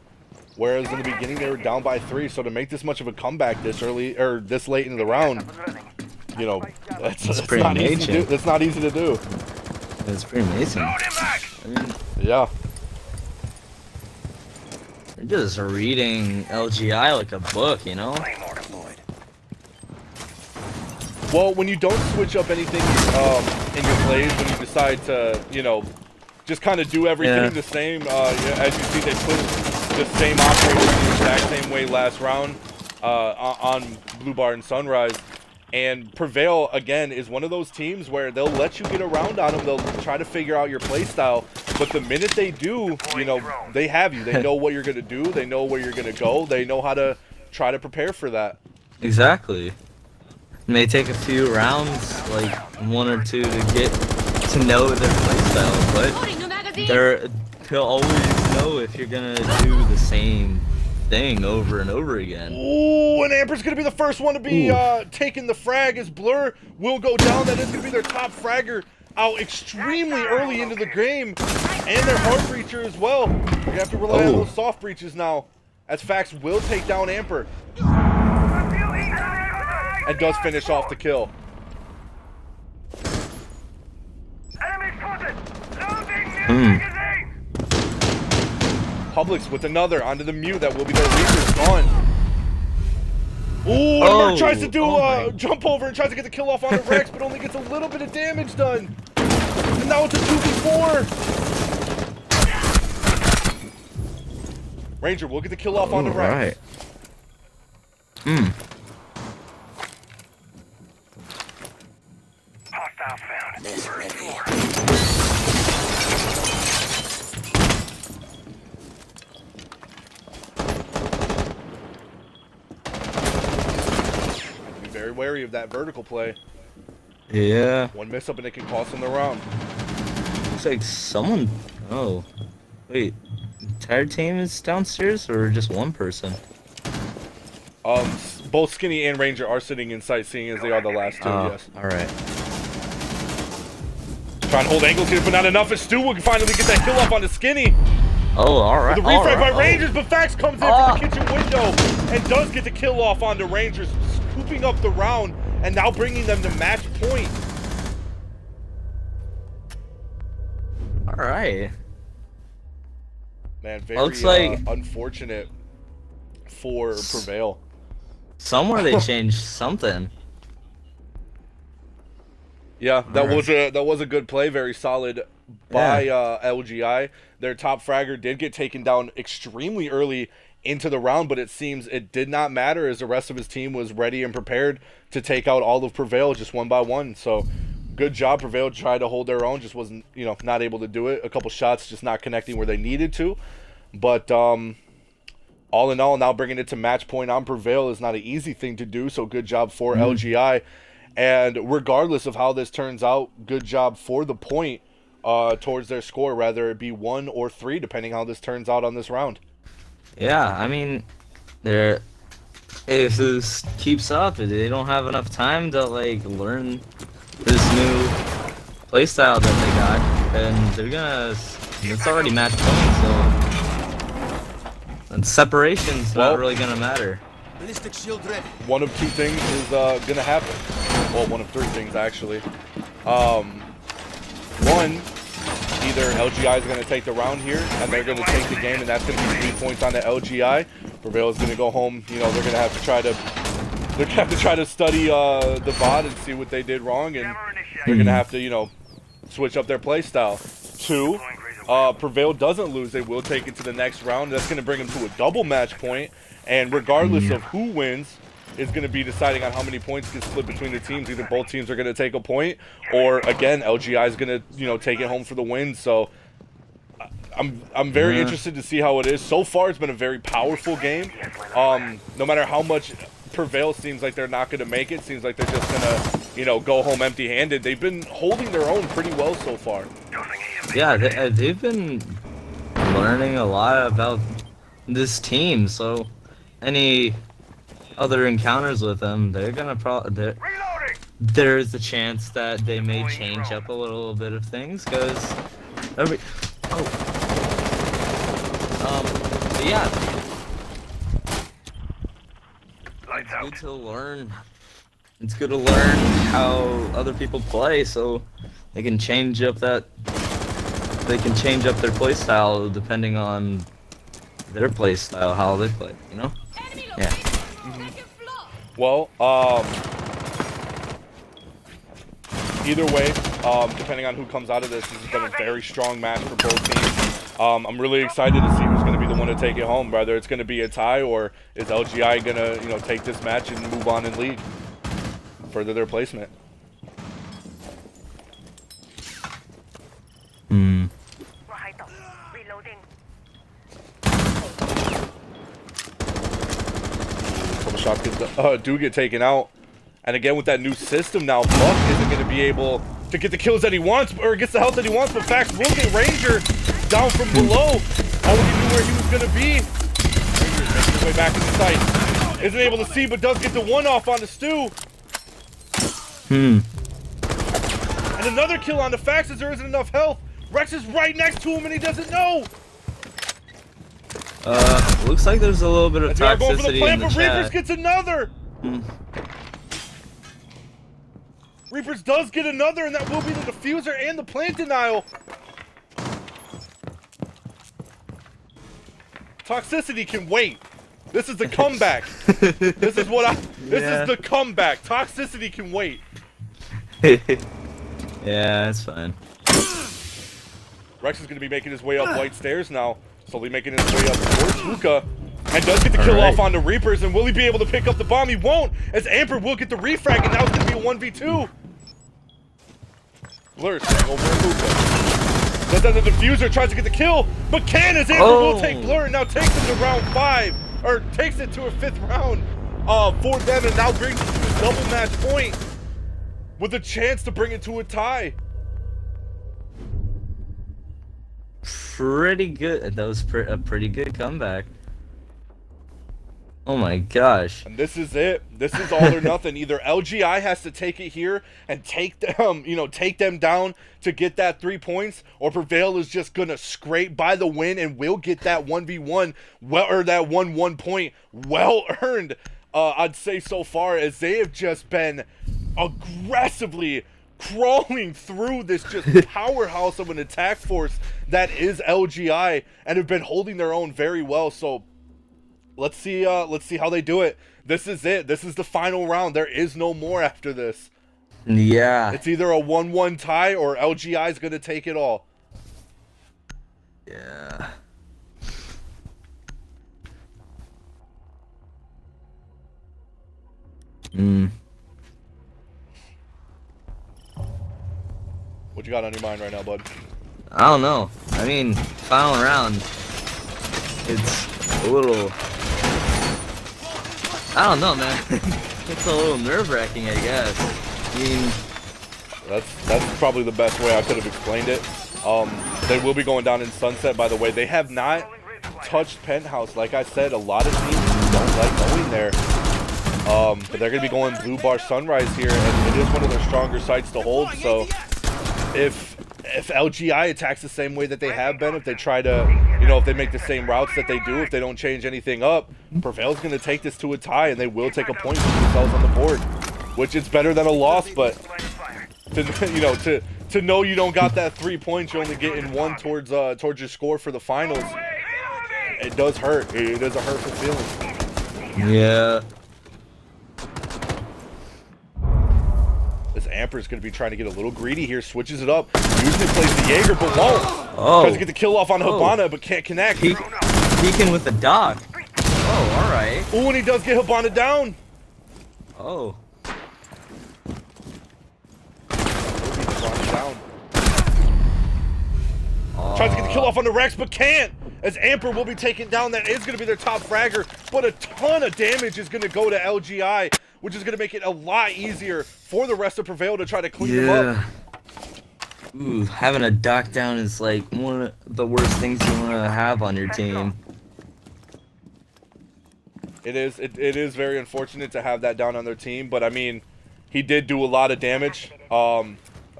Whereas in the beginning they were down by 3. So to make this much of a comeback this early, or this late in the round, you know, that's pretty not easy to do. amazing. That's not easy to do. It's pretty amazing. I mean, Yeah. they're just reading LGI like a book, you know? Well, when you don't switch up anything in your plays, when you decide to, you know, just kind of do everything the same, yeah, as you see, they put the same operators the exact same way last round on Blue Bar and Sunrise. And Prevail, again, is one of those teams where they'll let you get around on them. They'll try to figure out your play style. But the minute they do, you know, they have you. They know what you're going to do. They know where you're going to go. They know how to try to prepare for that. Exactly. It may take a few rounds, like 1 or 2, to get to know their playstyle, but they'll always know if you're gonna do the same thing over and over again. Ooh, and Amber's gonna be the first one to be taking the frag as Blur will go down. That is gonna be their top fragger out extremely early into the game, and their hard breacher as well. You're gonna have to rely on those soft breaches now, as Fax will take down Amber. And does finish off the kill. Publix with another onto the mute. That will be their leader. Gone. Ooh, and Merc tries to do jump over and tries to get the kill off on the Rex, but only gets a little bit of damage done. And now it's a 2v4. Ranger will get the kill off on the Rex. Be very wary of that vertical play. Yeah. One miss up and it can cost them the round. Looks like someone... Oh. Wait. Entire team is downstairs or just one person? Both Skinny and Ranger are sitting in sight, seeing as they are the last two, yes. Alright. Trying to hold angles here, but not enough. As Stu will finally get that kill off on the Skinny. Oh, alright. The refrag by Rangers, but Fax comes in from the kitchen window and does get the kill off on the Rangers, scooping up the round and now bringing them to match point. Alright. Man, very Looks like unfortunate for Prevail. Somewhere they changed something. Yeah, that was a good play, very solid by LGI. Their top fragger did get taken down extremely early into the round, but it seems it did not matter as the rest of his team was ready and prepared to take out all of Prevail just one by one. So good job. Prevail tried to hold their own, just wasn't, you know, not able to do it. A couple shots just not connecting where they needed to. But all in all, now bringing it to match point on Prevail is not an easy thing to do. So good job for LGI. And regardless of how this turns out, good job for the point towards their score, whether it be 1 or 3, depending how this turns out on this round. Yeah, I mean, if this keeps up, if they don't have enough time to like learn this new playstyle that they got, then they're gonna. It's already match point, so and separation's not really gonna matter. Ballistic shield ready. One of 2 things is gonna happen. Well, one of 3 things actually. One, either LGI is gonna take the round here and they're gonna take the game, and that's gonna be 3 points on the LGI. Prevail is gonna go home. You know, they're gonna have to try to study the VOD and see what they did wrong, and they're gonna have to, you know, switch up their play style. 2, Prevail doesn't lose, they will take it to the next round. That's gonna bring them to a double match point. And regardless of who wins, is going to be deciding on how many points get split between the teams. Either both teams are going to take a point, or again, LGI is going to, you know, take it home for the win. So I'm very interested to see how it is. So far, it's been a very powerful game. No matter how much Prevail seems like they're not going to make it, seems like they're just going to, you know, go home empty-handed. They've been holding their own pretty well so far. Yeah, they've been learning a lot about this team, so any other encounters with them, they're gonna there's a chance that they may change up a little bit of things, because but yeah, Lights it's out. good to learn. It's good to learn how other people play, so they can change up their play style depending on their play style, how they play, you know? Yeah. Well, either way, depending on who comes out of this has been a very strong match for both teams. I'm really excited to see who's going to be the one to take it home. Whether it's going to be a tie, or is LGI going to, take this match and move on in league, further their placement. Reloading. Couple shots do get taken out. And again, with that new system now, Buck isn't going to be able to get the kills that he wants, or gets the health that he wants, but Fax will get Ranger down from below. Already knew where he was going to be. Ranger's making his way back into sight. Isn't able to see, but does get the one-off on the Stew. And another kill on the Fax as there isn't enough health. Rex is right next to him and he doesn't know. Looks like there's a little bit of Going for the toxicity plant, in the but Reapers chat. gets another. Reapers does get another, and that will be the diffuser and the plant denial. Toxicity can wait. This is the comeback. This is the comeback. Toxicity can wait. Yeah, that's fine. Rex is going to be making his way up white stairs now, slowly making his way up towards Luca, and does get the kill off on the Reapers. And will he be able to pick up the bomb? He won't, as Amper will get the refrag, and now it's going to be a 1v2. Blur staying over Luca. Does the diffuser, tries to get the kill, but can, as Amper will take Blur, and now takes him to round 5, or takes it to a 5th round for them, and now brings it to a double match point with a chance to bring it to a tie. Pretty good. That was a pretty good comeback. Oh my gosh. And this is it. This is all or nothing. Either LGI has to take it here and take them, take them down to get that 3 points, or Prevail is just gonna scrape by the win and will get that 1v1, or that 1-1 point well earned. I'd say so far, as they have just been aggressively crawling through this just powerhouse of an attack force that is LGI, and have been holding their own very well. So let's see how they do it. This is it. This is the final round. There is no more after this. Yeah. It's either a 1-1 tie, or LGI is going to take it all. Yeah. What you got on your mind right now, bud? I don't know. I mean, final round. It's a little. I don't know, man. It's a little nerve-wracking, I guess. I mean, That's probably the best way I could have explained it. They will be going down in Sunset, by the way. They have not touched Penthouse. Like I said, a lot of teams don't like going there. But they're going to be going Blue Bar Sunrise here, and it is one of their stronger sites to hold. So if LGI attacks the same way that they have been, if they try to, if they make the same routes that they do, if they don't change anything up, Prevail's going to take this to a tie, and they will take a point for themselves on the board, which is better than a loss. But to know you don't got that 3 points, you're only getting one towards your score for the finals. It does hurt. It is a hurtful feeling. yeah. This Amper's going to be trying to get a little greedy here. Switches it up. Usually plays the Jaeger, but won't. Tries to get the kill off on Hibana, but can't connect. Peeking with the dock. Oh, alright. Ooh, and he does get Hibana down. Oh. Tries to get the kill off on the Rex, but can't, as Amper will be taken down. That is going to be their top fragger, but a ton of damage is going to go to LGI, which is going to make it a lot easier for the rest of Prevail to try to clean them up. Ooh, having a dock down is like one of the worst things you want to have on your team. It is very unfortunate to have that down on their team, but I mean, He did do a lot of damage. A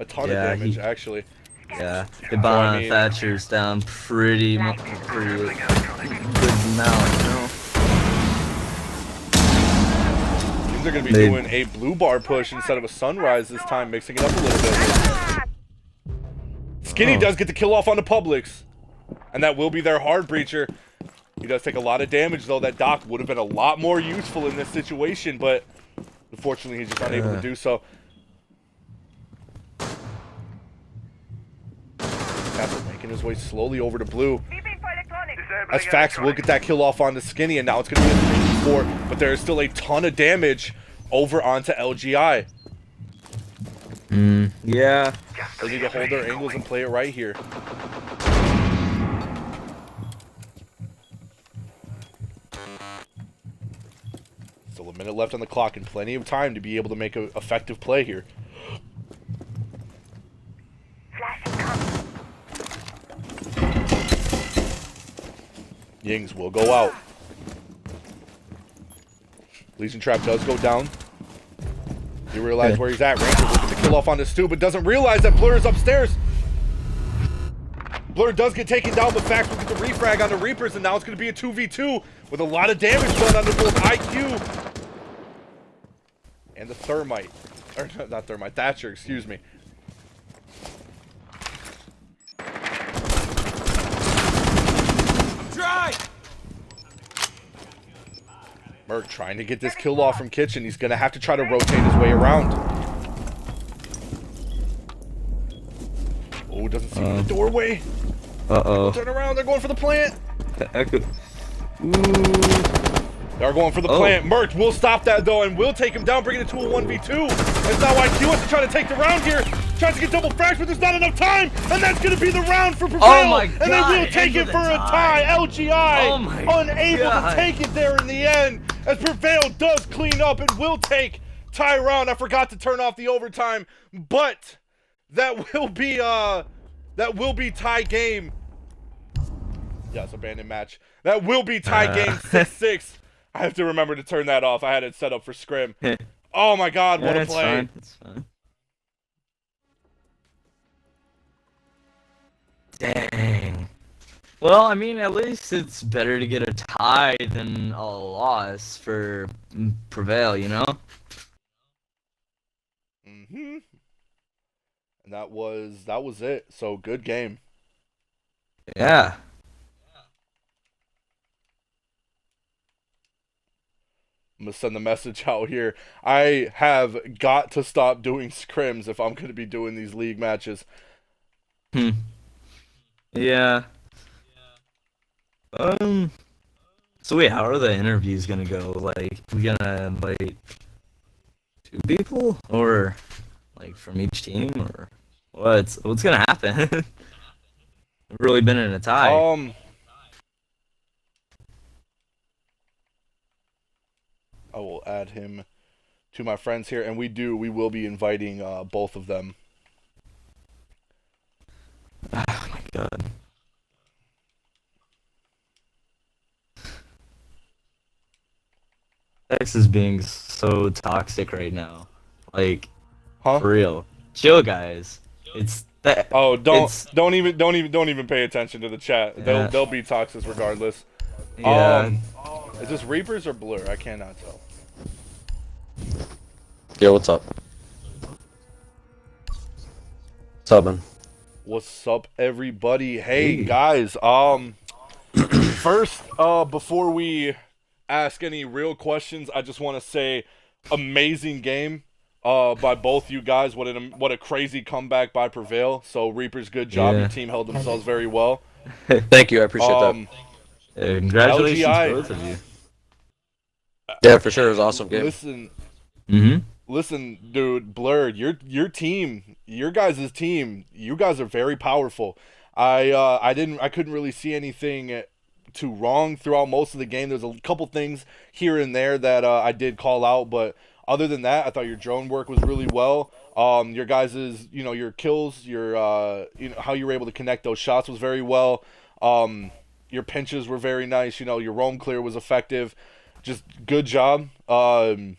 ton of Yeah, damage, actually. Yeah, I Ibana mean- Thatcher's down pretty good amount, you know? Teams are going to be They- doing a blue bar push instead of a sunrise this time, mixing it up a little bit. Skinny Oh. does get the kill off on the Publix, and that will be their hard breacher. He does take a lot of damage, though. That Doc would have been a lot more useful in this situation, but unfortunately, he's just unable to do so. Castle making his way slowly over to blue. As Fax will get that kill off onto Skinny, and now it's going to be a 3v4, but there is still a ton of damage over onto LGI. Yeah. They need to hold their angles and play it right here. Still a minute left on the clock and plenty of time to be able to make an effective play here. Yings will go out. Legion Trap does go down. You realize where he's at. Ranger will get the kill off on this too, but doesn't realize that Blur is upstairs. Blur does get taken down, but Fax will get the refrag on the Reapers, and now it's going to be a 2v2 with a lot of damage done under both IQ and the Thermite. Or not Thermite, Thatcher, excuse me. Merc trying to get this kill off from Kitchen. He's going to have to try to rotate his way around. Oh, doesn't see the doorway. Uh-oh. Turn around. They're going for the plant. Ooh. They're going for the plant. Merc will stop that, though, and will take him down, bringing it to a 1v2. That's now IQ has to try to take the round here. Tries to get double frags, but there's not enough time. And that's going to be the round for Prevail. Oh my God, and they will take it into for the a tie. LGI Oh my unable God. to take it there in the end. As Prevail does clean up and will take tie round. I forgot to turn off the overtime, but that will be tie game. Yes, abandoned match. That will be tie game 6-6. I have to remember to turn that off. I had it set up for scrim. Oh my God, what a It's play. fine. It's fine. Dang. Well, I mean, at least it's better to get a tie than a loss for Prevail, you know? Mm-hmm. And that was it. So good game. Yeah. I'm gonna send the message out here. I have got to stop doing scrims if I'm gonna be doing these league matches. Yeah. So wait, how are the interviews gonna go? Like, we gonna invite 2 people, or like from each team, or what's gonna happen? We've really been in a tie. I will add him to my friends here, and we will be inviting both of them. Oh my God. X is being so toxic right now. Like, Huh? for real. Chill, guys. It's that. Oh, it's- don't even pay attention to the chat. Yeah. They'll be toxic regardless. Yeah. Is this Reapers or Blur? I cannot tell. Yo, what's up? What's up, man? What's up, everybody? Hey, Hey. guys. First, before we ask any real questions, I just want to say, amazing game, by both you guys. What a crazy comeback by Prevail. So Reapers, good job. Yeah. Your team held themselves very well. Thank you, I appreciate that. Congratulations, LGI. both of you. Yeah, for sure, it was an awesome game. Listen, dude, Blurred, your team, your guys' team, you guys are very powerful. I couldn't really see anything too wrong throughout most of the game. There's a couple things here and there that I did call out, but other than that, I thought your drone work was really well. Your guys' your kills, your how you were able to connect those shots was very well. Your pinches were very nice. Your roam clear was effective. just good job. I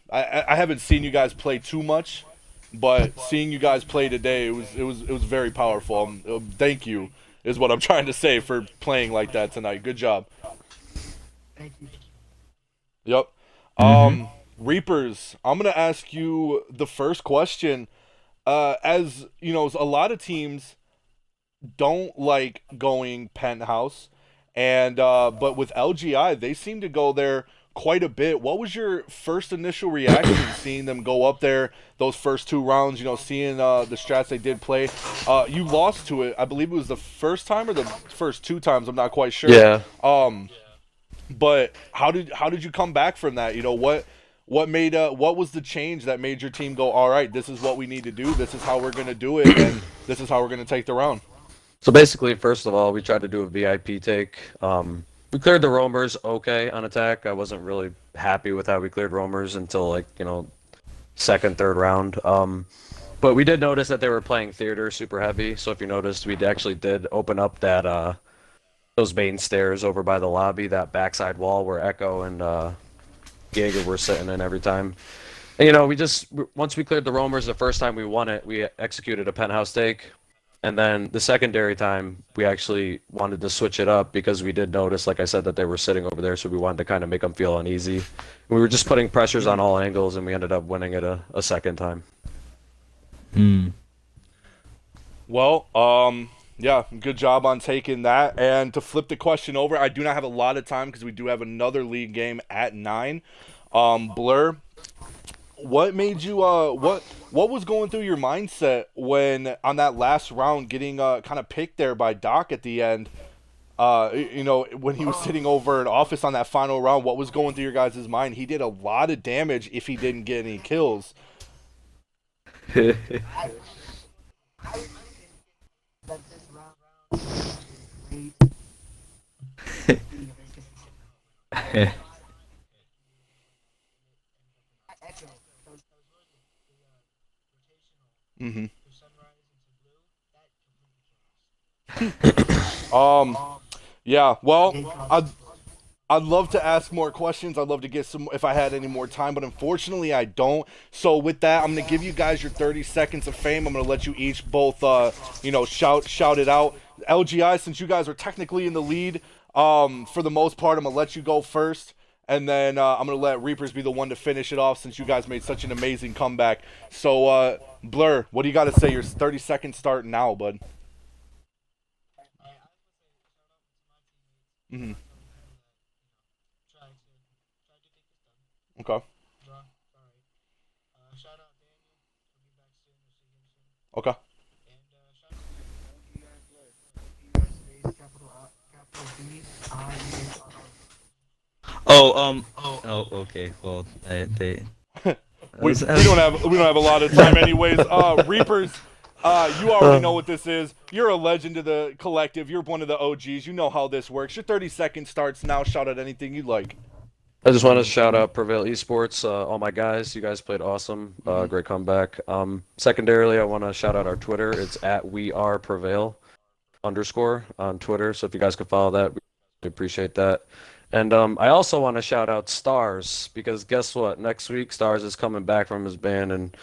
haven't seen you guys play too much, but seeing you guys play today, it was very powerful. Thank you is what I'm trying to say for playing like that tonight. Good job. Thank you. Yep. Reapers, I'm gonna ask you the first question. As you know, a lot of teams don't like going penthouse, and but with LGI, they seem to go there quite a bit. What was your first initial reaction seeing them go up there those first 2 rounds? You know, seeing the strats they did play. You lost to it. I believe it was the first time or the first 2 times. I'm not quite sure. Yeah. But how did you come back from that? You know, what was the change that made your team go, all right, this is what we need to do, this is how we're gonna do it, and this is how we're gonna take the round? So basically, first of all, we tried to do a VIP take. We cleared the roamers okay on attack. I wasn't really happy with how we cleared roamers until, like, you know, second, third round. But we did notice that they were playing theater super heavy. So if you noticed, we actually did open up that those main stairs over by the lobby, that backside wall where Echo and Jaeger were sitting in every time. And, you know, once we cleared the roamers the first time we won it, we executed a penthouse take. And then the secondary time, we actually wanted to switch it up because we did notice, like I said, that they were sitting over there, so we wanted to kind of make them feel uneasy. We were just putting pressures on all angles, and we ended up winning it a second time. Well, yeah, good job on taking that. And to flip the question over, I do not have a lot of time because we do have another league game at 9. Blur, what made you what was going through your mindset when on that last round getting kind of picked there by Doc at the end? You know, when he was sitting over in office on that final round, what was going through your guys' mind? He did a lot of damage if he didn't get any kills. I that this round great. Mm-hmm. Yeah, well, I'd love to ask more questions. I'd love to get some if I had any more time, but unfortunately I don't. So with that, I'm gonna give you guys your 30 seconds of fame. I'm gonna let you each both you know, shout it out. LGI, since you guys are technically in the lead, for the most part, I'm gonna let you go first. And then I'm going to let Reapers be the one to finish it off since you guys made such an amazing comeback. So, Blur, what do you got to say? Your 30 seconds start now, bud. Mm-hmm. Okay. Okay. Okay. Well, they. we don't have a lot of time, anyways. Reapers, you already know what this is. You're a legend of the collective. You're one of the OGs. You know how this works. Your 30 seconds starts now. Shout out anything you'd like. I just want to shout out Prevail eSports, all my guys. You guys played awesome. Great comeback. Secondarily, I want to shout out our Twitter. It's at @WeArePrevail_ on Twitter. So if you guys could follow that, we appreciate that. And I also want to shout out Stars, because guess what? Next week, Stars is coming back from his ban, and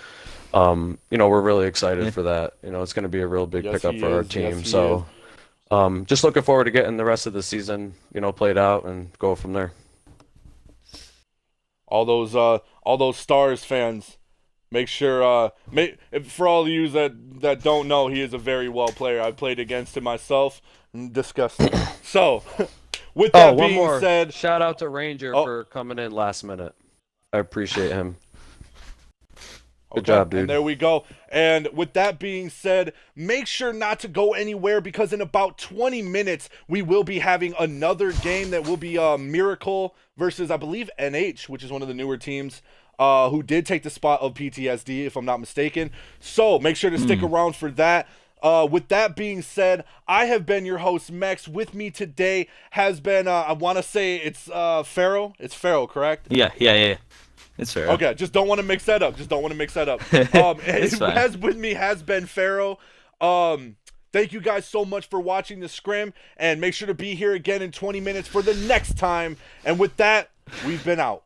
you know, we're really excited for that. You know, it's going to be a real big pickup for our team. So just looking forward to getting the rest of the season, you know, played out and go from there. All those Stars fans, make sure for all of you that don't know, he is a very well player. I've played against him myself. Disgusting. So. With that being said, shout out to Ranger for coming in last minute. I appreciate him. Good job, dude. And there we go. And with that being said, make sure not to go anywhere, because in about 20 minutes, we will be having another game that will be Miracle versus, I believe, NH, which is one of the newer teams, who did take the spot of PTSD, if I'm not mistaken. So make sure to stick around for that. With that being said, I have been your host, Mex. With me today has been, I want to say it's Pharaoh. It's Pharaoh, correct? Yeah. It's Pharaoh. Okay, just don't want to mix that up. With me has been Pharaoh. Thank you guys so much for watching the scrim, and make sure to be here again in 20 minutes for the next time. And with that, we've been out.